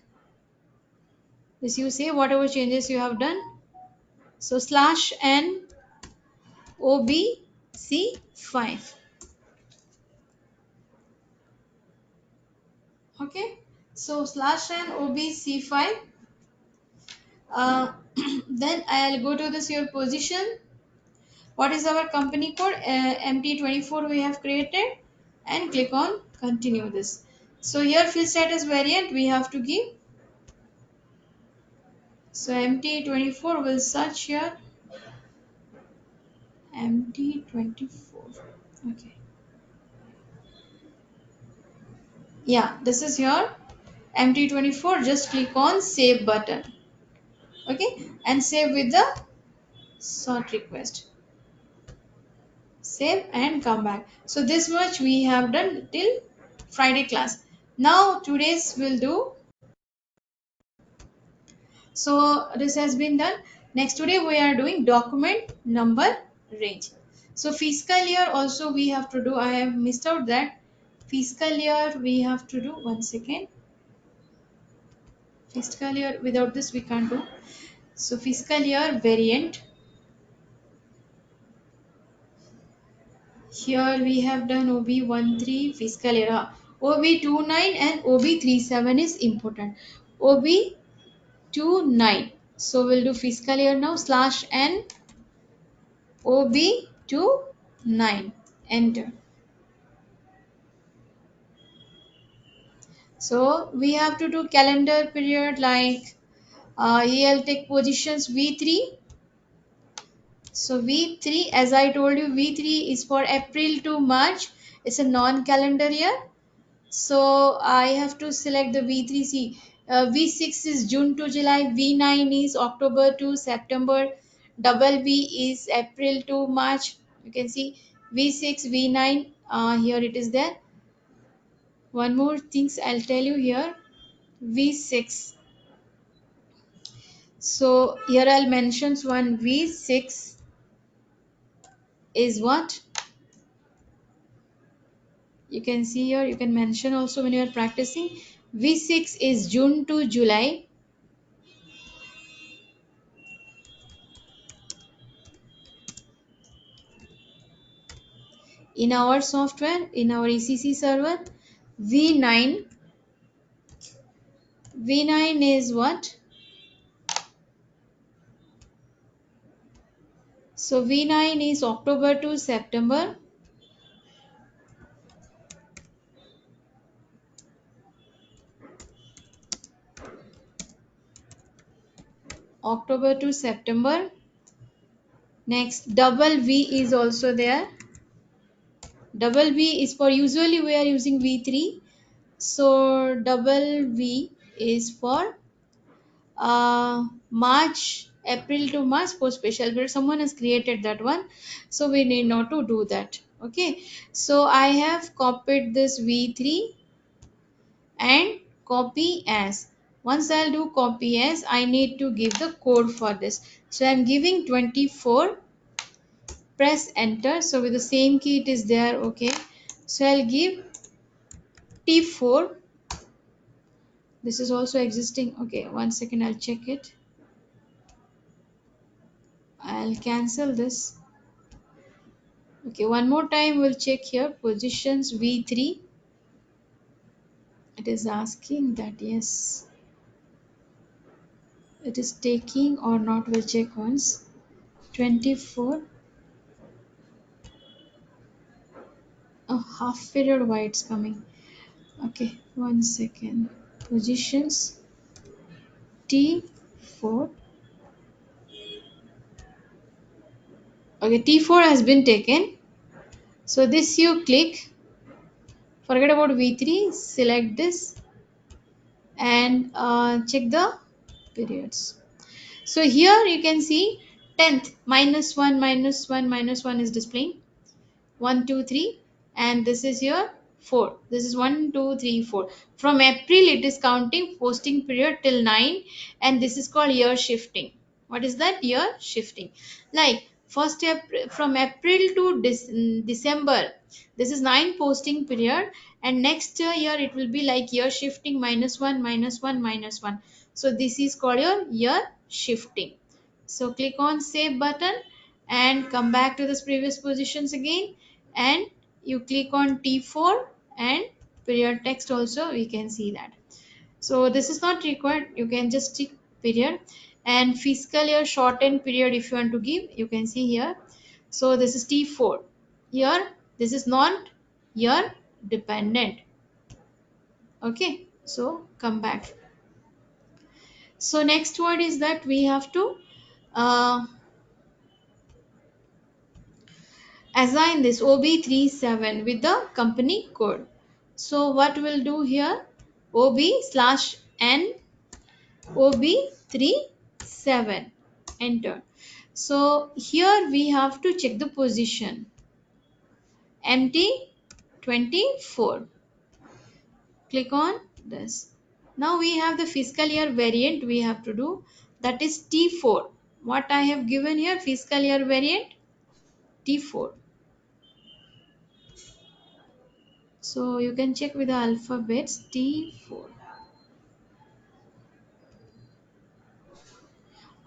S2: This you say whatever changes you have done. So slash n OBC5. Okay. So slash n OBC5. Uh, then I'll go to this your position. What is our company code? MT24 we have created, and click on continue this. So here field status variant we have to give. So MT24 will search here. MT24. Okay. Yeah, this is your MT24. Just click on save button. Okay, and save with the sort request. Save and come back. So this much we have done till Friday class. Now today's will do. So this has been done. Next today we are doing document number range. So fiscal year also we have to do. I have missed out that fiscal year we have to do. One second. Fiscal year without this we can't do. So fiscal year variant. Here we have done OB13 fiscal year. OB29 and OB37 is important. OB29. So we'll do fiscal year now slash n OB29. Enter. So we have to do calendar period like EL take positions V3. So V3, as I told you, V3 is for April to March. It's a non-calendar year. So I have to select the V3C. V6 is June to July. V9 is October to September. Double V is April to March. You can see V6, V9. Here it is there. One more things I'll tell you here. V6. So here I'll mention one. V6 is what? You can see here. You can mention also when you are practicing. V6 is June to July. In our software, in our ECC server. V9 V9 is what? So V9 is October to September. October to September. Next, double V is also there. Double V is for, usually we are using V3. So double V is for March, April to March for special period. Someone has created that one. So we need not to do that. Okay. So I have copied this V3 and copy as. Once I'll do copy as, I need to give the code for this. So I'm giving 24. Press enter. So with the same key it is there. Okay. So I'll give T4. This is also existing. Okay, 1 second, I'll check it. I'll cancel this. Okay, one more time we'll check here. Positions V3. It is asking that yes, it is taking or not. We'll check once. 24, a half period, why it's coming. Okay, 1 second. Positions T4. Okay, T4 has been taken. So this you click, forget about V3, select this and check the periods. So here you can see 10th -1 -1 -1 is displaying. 1 2 3, and this is your 4. This is 1 2 3 4. From April it is counting posting period till 9, and this is called year shifting. What is that? Year shifting. Like first April, from April to December, this is 9 posting period, and next year it will be like year shifting -1 -1 -1. So this is called your year shifting. So click on save button and come back to this previous positions again, and you click on T4 and period text also we can see that. So this is not required, you can just tick period. And fiscal year shortened period, if you want to give, you can see here. So this is T4 here. This is not year dependent. Okay, so come back. So next word is that we have to uh, assign this OB37 with the company code. So what we'll do here, OB/N OB37, enter. So here we have to check the position MT24. Click on this. Now we have the fiscal year variant we have to do, that is T4. What I have given here, fiscal year variant T4. So you can check with the alphabets T4,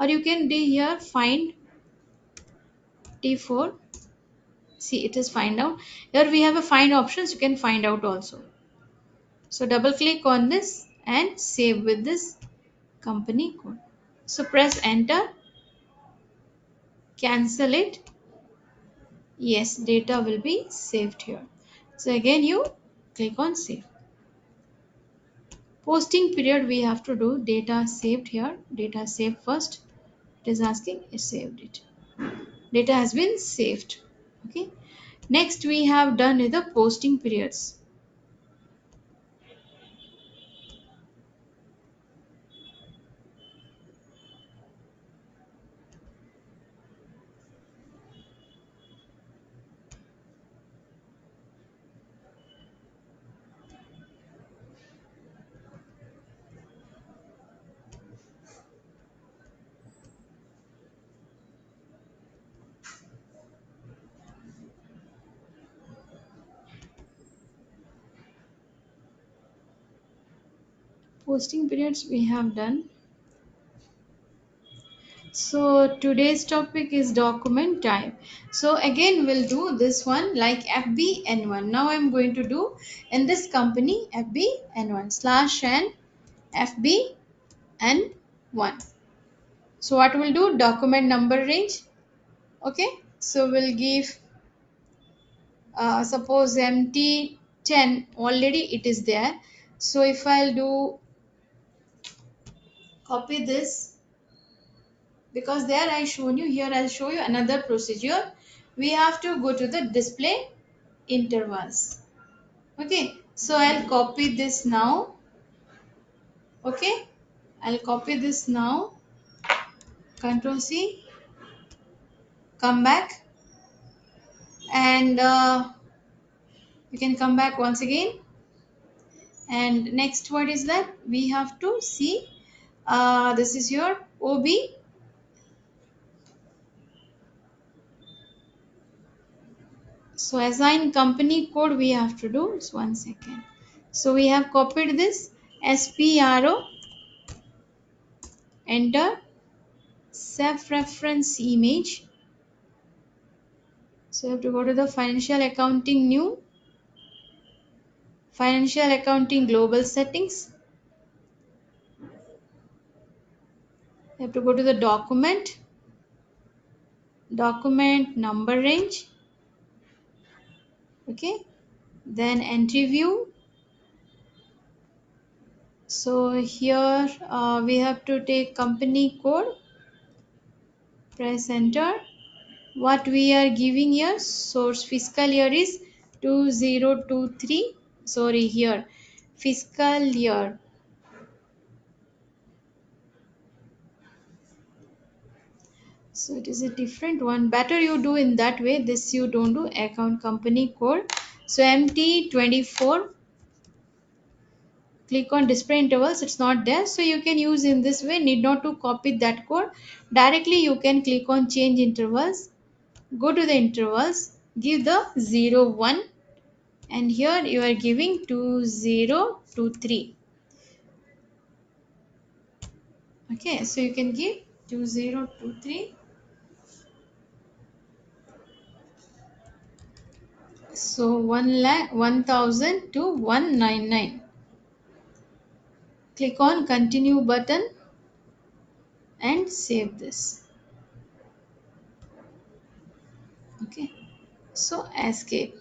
S2: or you can do here find T4. See, it is find out. Here we have a find options, you can find out also. So double click on this and save with this company code. So press enter, cancel it. Yes, data will be saved here. So again you click on save. Posting period we have to do data saved here. Data saved first. It is asking, it saved it. Data has been saved. Okay. Next we have done is the posting periods. Posting periods we have done. So today's topic is document type. So again we'll do this one like FBN1. Now I'm going to do in this company FBN1 /n FBN1. So what we'll do, document number range. Okay. So we'll give suppose MT10 already it is there. So if I'll do copy this, because there I shown you, here I'll show you another procedure. We have to go to the display intervals. Okay, so I'll copy this now. Okay, I'll copy this now, Control C, come back, and you can come back once again. And next word is that we have to see this is your OB. So assign company code we have to do. So 1 second. So we have copied this SPRO, enter, self reference image. So you have to go to the financial accounting new, Financial accounting global settings. You have to go to the document number range. Okay, then entry view. So here we have to take company code, press enter. What we are giving here, source fiscal year is 2023. Sorry, here fiscal year. So it is a different one. Better you do in that way. This you don't do. Account company code. So MT24. Click on display intervals. It's not there. So you can use in this way. Need not to copy that code. Directly you can click on change intervals. Go to the intervals. Give the 0, 1. And here you are giving 2023. Okay. So you can give 2023. So 1,000 to 199. Click on continue button and save this. Okay, so escape.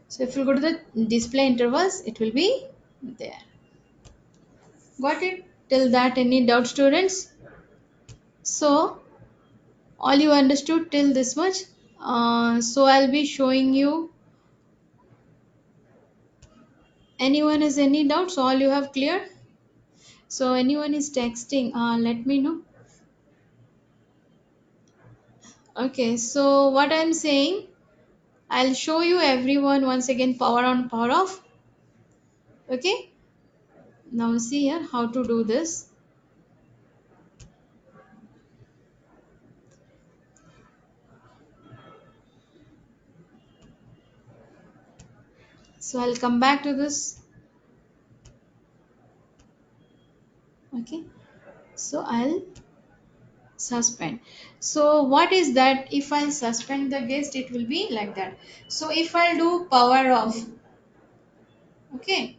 S2: So if you go to the display intervals, it will be there. Got it? Till that, any doubt, students? So all you understood till this much. So I'll be showing you. Anyone has any doubts? All you have clear? So anyone is texting, let me know. Okay, so what I'm saying, I'll show you everyone once again power on, power off. Okay, now see here how to do this. So I'll come back to this. Okay, so I'll suspend. So what is that? If I suspend the guest, it will be like that. So if I'll do power off, okay,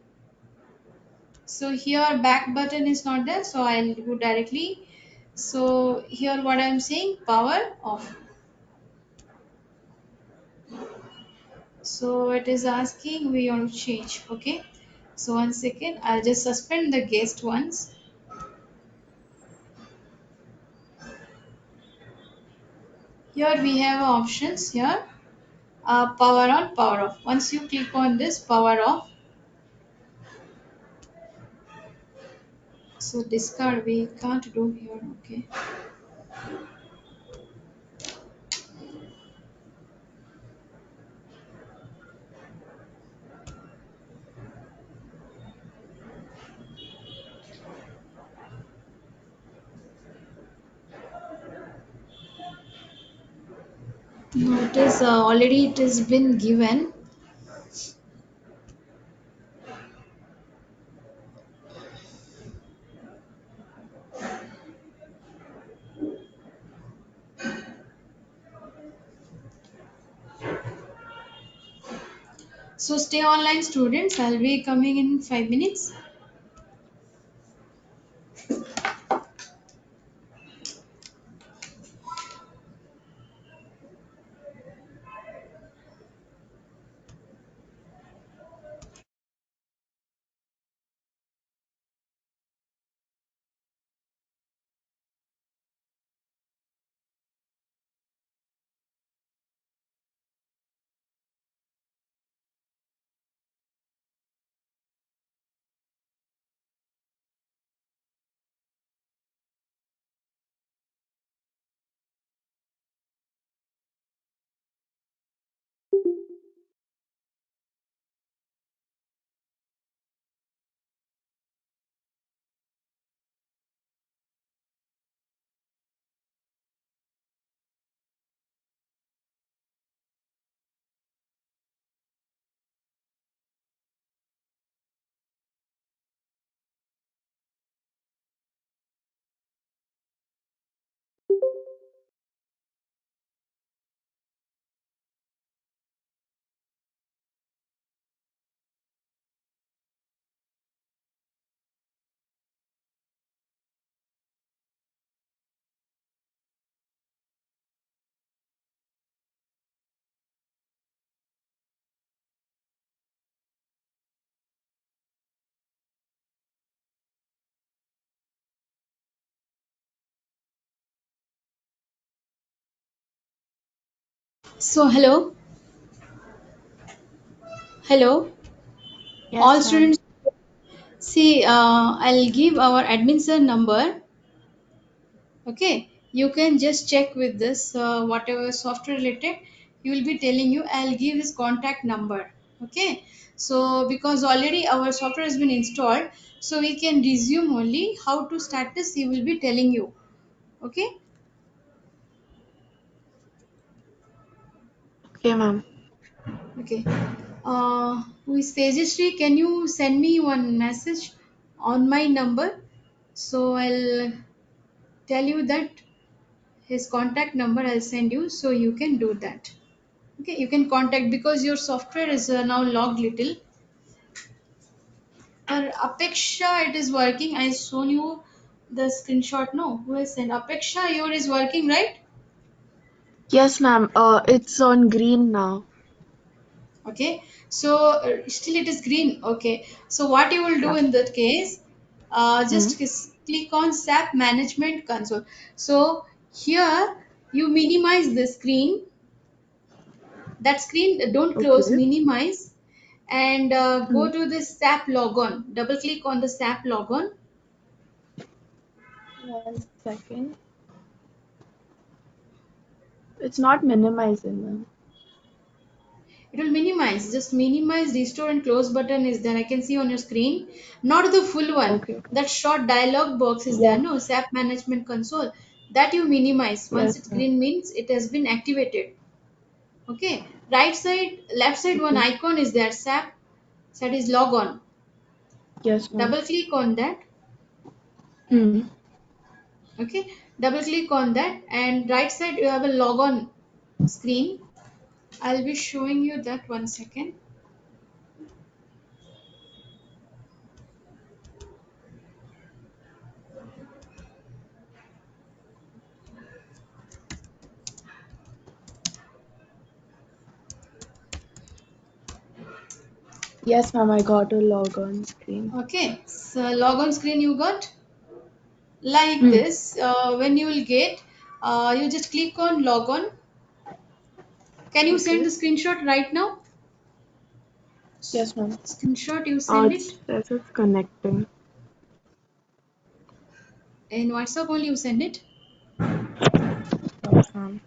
S2: so here back button is not there, so I'll go directly. So here what I'm saying, power off. So it is asking we want to change. Okay, so 1 second, I'll just suspend the guest once. Here we have options here, power on, power off. Once you click on this power off, so discard we can't do here. Okay, no, it is already it has been given. So stay online, students. I'll be coming in 5 minutes. So, hello, all
S3: Yes, ma'am.
S2: students. See, I'll give our admin sir number. Okay, you can just check with this whatever software related. He will be telling you. I'll give his contact number. Okay, so because already our software has been installed, so we can resume only how to start this. He will be telling you. Okay,
S3: Okay, ma'am.
S2: okay. Who is Tejasri? Can you send me one message on my number? So I'll tell you that his contact number I'll send you so you can do that. Okay, you can contact because your software is now logged little. For Apeksha, it is working. I shown you the screenshot. No, who has sent Apeksha? Your is working, right?
S3: Yes, ma'am. It's on green now.
S2: Okay, so still it is green. Okay, so what you will do
S3: Yeah.
S2: in that case,
S3: Hmm.
S2: click on SAP Management Console. So here you minimize the screen. That screen don't close,
S3: Okay.
S2: minimize, and
S3: Hmm.
S2: go to the SAP logon. Double click on the SAP logon.
S3: 1 second. It's not minimizing, ma'am.
S2: It will minimize. Just minimize, restore, and close button is there. I can see on your screen. Not the full one.
S3: Okay.
S2: That short dialog box is there.
S3: Yes.
S2: No SAP Management Console. That you minimize. Once
S3: Yes,
S2: it's
S3: ma'am.
S2: green means it has been activated. Okay. Right side, left side, one
S3: Okay.
S2: icon is there. SAP. That is log on.
S3: Yes, ma'am.
S2: Double click on that.
S3: Hmm.
S2: Okay. Double click on that, and right side you have a log on screen. I'll be showing you that 1 second.
S3: Yes, ma'am. I got a log on screen.
S2: Okay. So log on screen you got like
S3: Hmm.
S2: this. When you will get, you just click on log on. Can you send
S3: Okay.
S2: the screenshot right now?
S3: Yes, ma'am.
S2: Screenshot you send
S3: It
S2: it
S3: says it's connecting.
S2: in WhatsApp only. You send it.
S3: Yes, ma'am.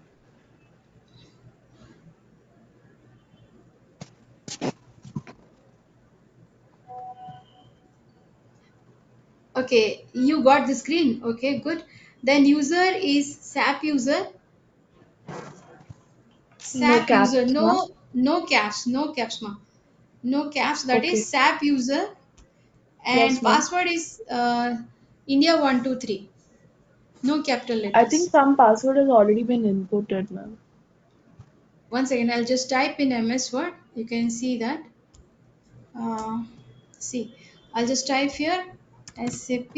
S2: Okay, you got the screen. Okay, good. Then user is SAP user.
S3: No
S2: SAP user.
S3: caps, ma'am.
S2: No caps. No caps, ma. No caps. That is
S3: Okay.
S2: SAP user.
S3: Yes,
S2: And
S3: ma'am.
S2: password is India123. No capital
S3: I think
S2: letters.
S3: some password has already been inputted, ma'am.
S2: 1 second. I'll just type in MS Word. You can see that. Uh, see, I'll just type here SAP.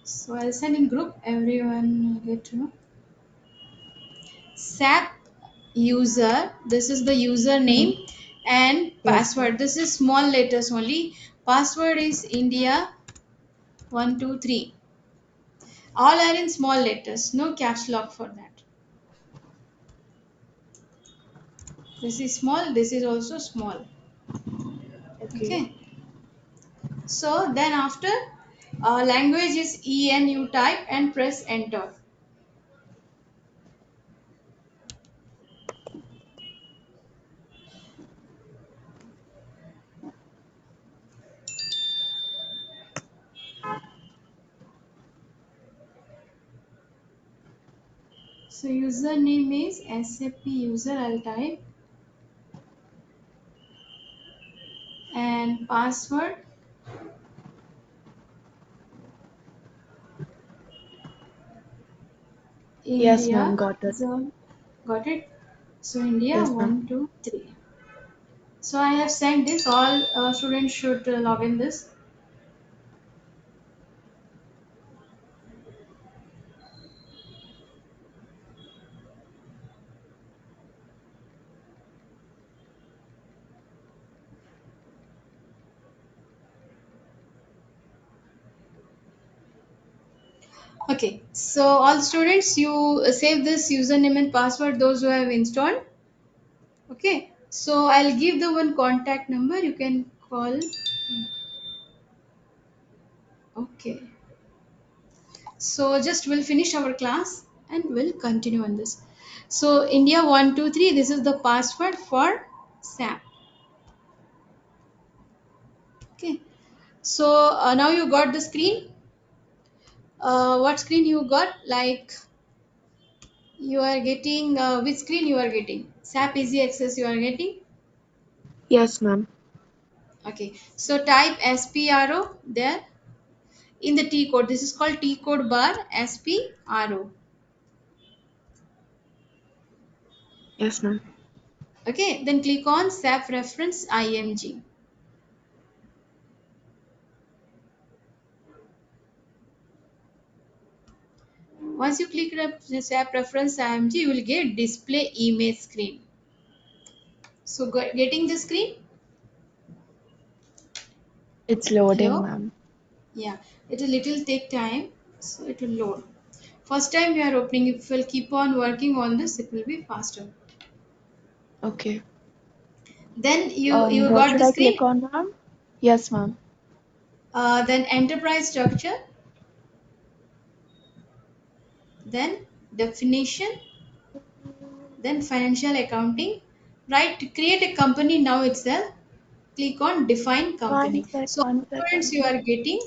S2: So I'll send in group. Everyone will get to know. SAP user. This is the
S3: Hmm.
S2: username and
S3: Yes, ma'am.
S2: password. This is small letters only. Password is India123. All are in small letters. No caps lock for that. This is small. This is also small.
S3: Okay.
S2: Okay. So then after language is EN you type and press enter. So username is SAP user. I'll type and password
S3: Yes,
S2: India.
S3: ma'am. Got it.
S2: So got it. So India
S3: Yes, ma'am.
S2: 123. So I have sent this. All students should log in this. Okay. So all students, you save this username and password. Those who have installed. Okay, so I'll give the one contact number you can call. Okay, so just we'll finish our class and we'll continue on this. So India 123, this is the password for SAP. Okay, so now you got the screen. What screen you got? Like you are getting which screen you are getting? SAP Easy Access you are getting.
S3: Yes, ma'am.
S2: Okay, so type SPRO there in the T code. This is called T code bar SPRO.
S3: Yes, ma'am.
S2: Okay, then click on SAP reference IMG. Once you click SAP reference IMG, you will get display image screen. So getting the screen?
S3: It's loading,
S2: Hello?
S3: ma'am.
S2: Yeah, it will little take time, so it will load. First time we are opening, if we'll keep on working on this, it will be faster.
S3: Okay.
S2: Then you
S3: What
S2: got
S3: should
S2: the
S3: I click
S2: screen.
S3: on, ma'am? Yes, ma'am.
S2: Then enterprise structure, then definition, then financial accounting. Right, to create a company now itself, click on define company. So
S3: One
S2: students
S3: second.
S2: you are getting.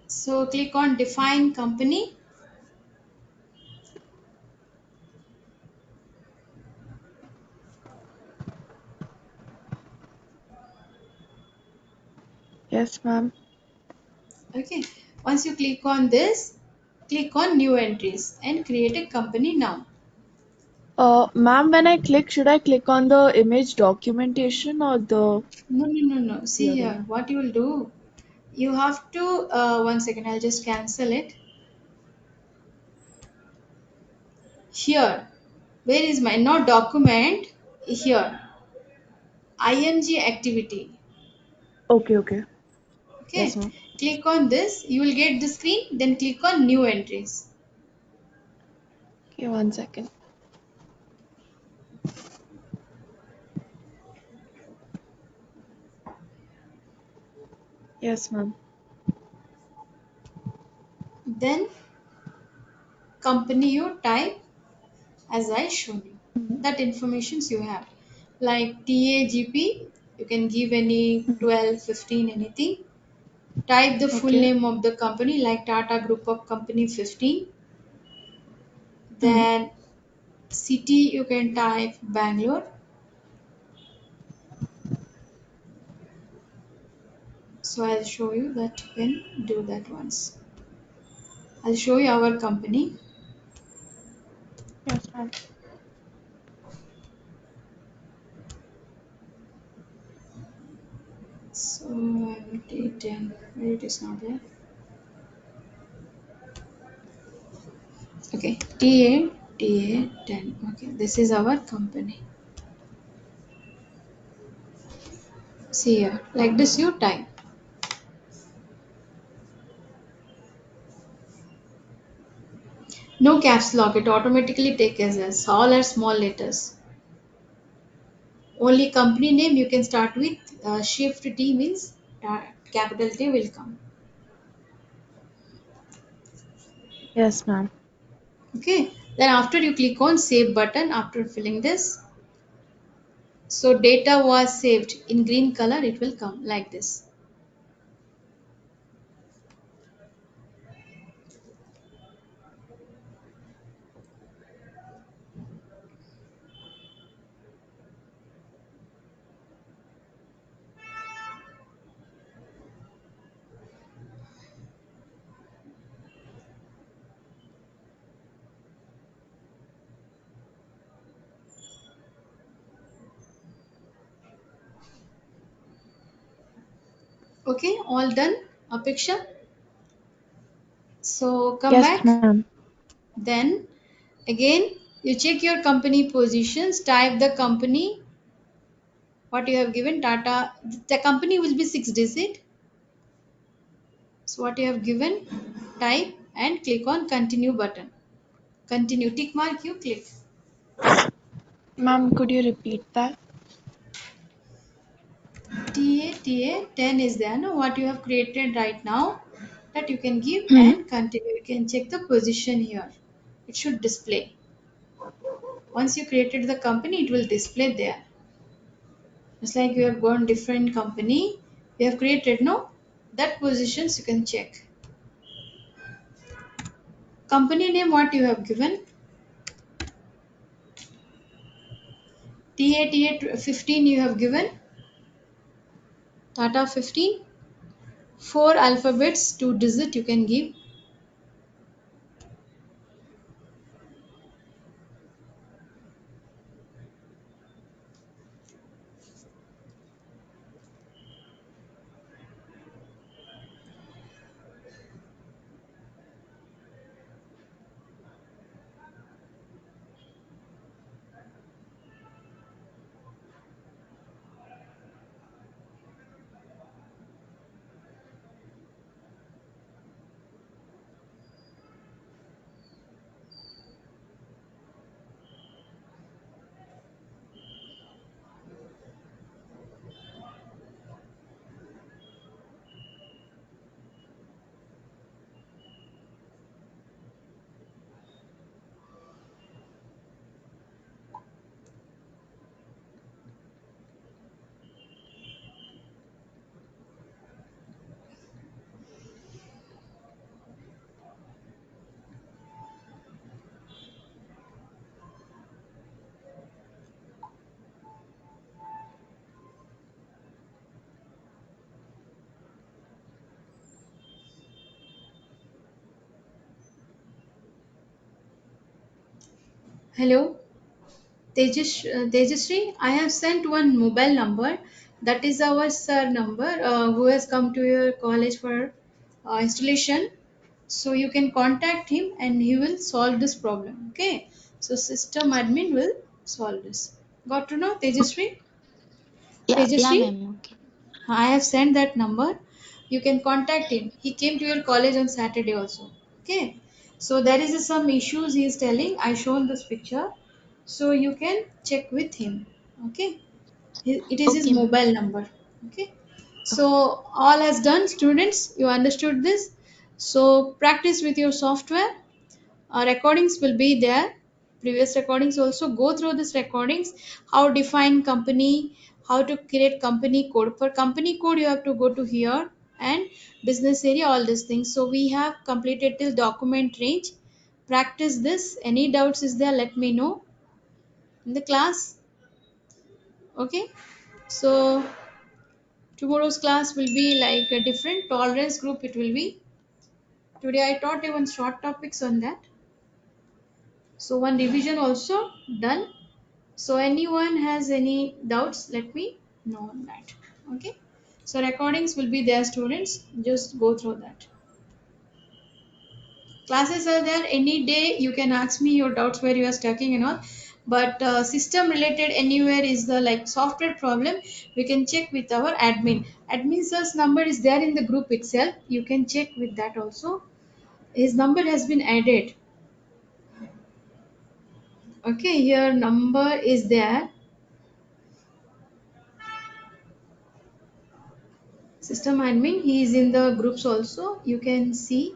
S2: So click on define company.
S3: Yes, ma'am.
S2: Okay. Once you click on this, click on new entries and create a company now.
S3: Ma'am, when I click, should I click on the image documentation or the
S2: No, no, no, no. See
S3: other
S2: here,
S3: one?
S2: what you will do. You have to, one second, I'll just cancel it. Here, where is my, not document, here, IMG activity.
S3: Okay, okay. Yes,
S2: Okay.
S3: ma'am.
S2: Click on this, you will get the screen, then click on new entries.
S3: Okay, one second. Yes, ma'am.
S2: Then company you type as I shown you. That informations you have. Like TAGP, you can give any
S3: Mhm.
S2: 12, 15, anything. Type the full
S3: Okay.
S2: name of the company like Tata Group of Company 15.
S3: Mhm.
S2: Then city you can type Bangalore. So I'll show you that you can do that once. I'll show you our company.
S3: Yes, ma'am.
S2: So I will T10. Where it is not there. Okay, TA 10. Okay, this is our company. See here, like this you type. No caps lock, it automatically take as all are small letters. Only company name you can start with shift T means capital T will come.
S3: Yes, ma'am.
S2: Okay. Then after you click on save button after filling this. So data was saved in green color, it will come like this. Okay, all done, Apeksha. So come
S3: Yes,
S2: back.
S3: ma'am.
S2: Then again you check your company positions, type the company What you have given, Tata, the company will be 6 digit. So what you have given, type and click on continue button. Continue, tick mark you click.
S3: Ma'am, could you repeat that?
S2: TA 10 is there, no? What you have created right now, that you can give
S3: Hmm.
S2: and continue. You can check the position here. It should display. Once you created the company, it will display there. It's like you have gone different company. You have created, no? That positions you can check. Company name what you have given. TA 15 you have given. Tata 15. Four alphabets, 2 digit you can give. Hello. Tejasri, I have sent one mobile number. That is our sir number who has come to your college for installation. So you can contact him and he will solve this problem. Okay. So system admin will solve this. Got to know Tejasri?
S4: Yeah,
S2: Tejasri,
S4: ma'am. Okay.
S2: I have sent that number. You can contact him. He came to your college on Saturday also. Okay. So there is some issues he is telling. I shown this picture. So you can check with him. Okay. It is his
S4: Okay, ma'am.
S2: mobile number. Okay. So
S4: Okay.
S2: all has done, students. You understood this. So practice with your software. Recordings will be there. Previous recordings also, go through this recordings. How define company, how to create company code. For company code you have to go to here and business area, all these things. So we have completed till document range. Practice this. Any doubts is there, let me know in the class. Okay. So tomorrow's class will be like a different tolerance group. It will be today. I taught even short topics on that. So one revision also done. So anyone has any doubts, let me know on that. Okay. So recordings will be there, students. Just go through that. Classes are there any day. You can ask me your doubts where you are stucking and all. But system related anywhere is the like software problem. We can check with our admin. Admin sir's number is there in the group itself. You can check with that also. His number has been added. Okay, your number is there. System admin. He is in the groups also. You can see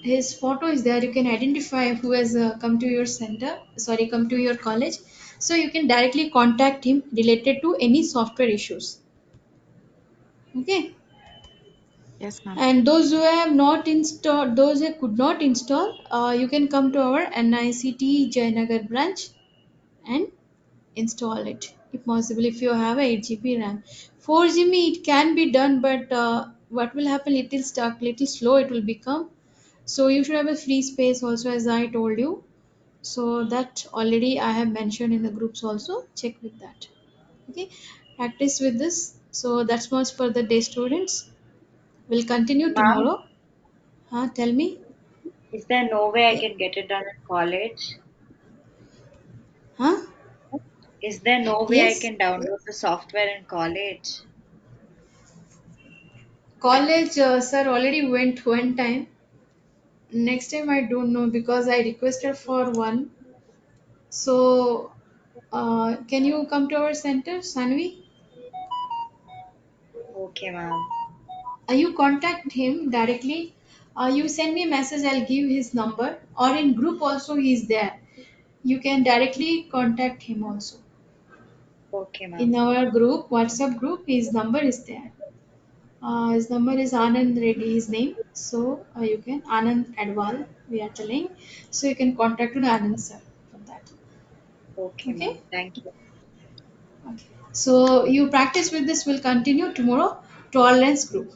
S2: his photo is there. You can identify who has come to your center, sorry, come to your college. So you can directly contact him related to any software issues. Okay.
S4: Yes, ma'am.
S2: And those who have not installed, those who could not install, you can come to our NICT Jayanagar branch and install it if possible. If you have a 8 GB RAM, 4 GB it can be done, but what will happen, little stuck, little slow it will become. So you should have a free space also, as I told you. So that already I have mentioned in the groups also. Check with that. Okay. Practice with this. So that's much for the day, students. We'll continue
S5: Ma'am,
S2: tomorrow. Tell me.
S5: is there no way I
S2: Yeah.
S5: can get it done at college?
S2: Huh?
S5: Is there no way I
S2: Yes,
S5: can download the software in college?
S2: college, sir already went one time. Next time I don't know because I requested for one. So, can you come to our center, Sanvi?
S5: Okay, ma'am.
S2: You contact him directly. You send me a message. I'll give his number. Or in group also he is there. You can directly contact him also.
S5: Okay, ma'am.
S2: In our group, WhatsApp group, his number is there. His number is Anand Reddy, his name. So you can Anand Adwal. We are telling. So you can contact with Anand sir for that.
S5: Okay,
S2: Okay.
S5: ma'am. Thank you.
S2: Okay. So you practice with this will continue tomorrow. Tolerance group.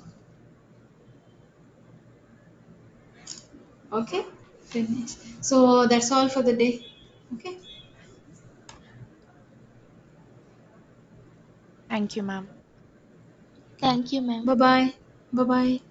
S2: Okay. Finish. So that's all for the day. Okay.
S4: Thank you, ma'am.
S2: Bye bye. Bye bye.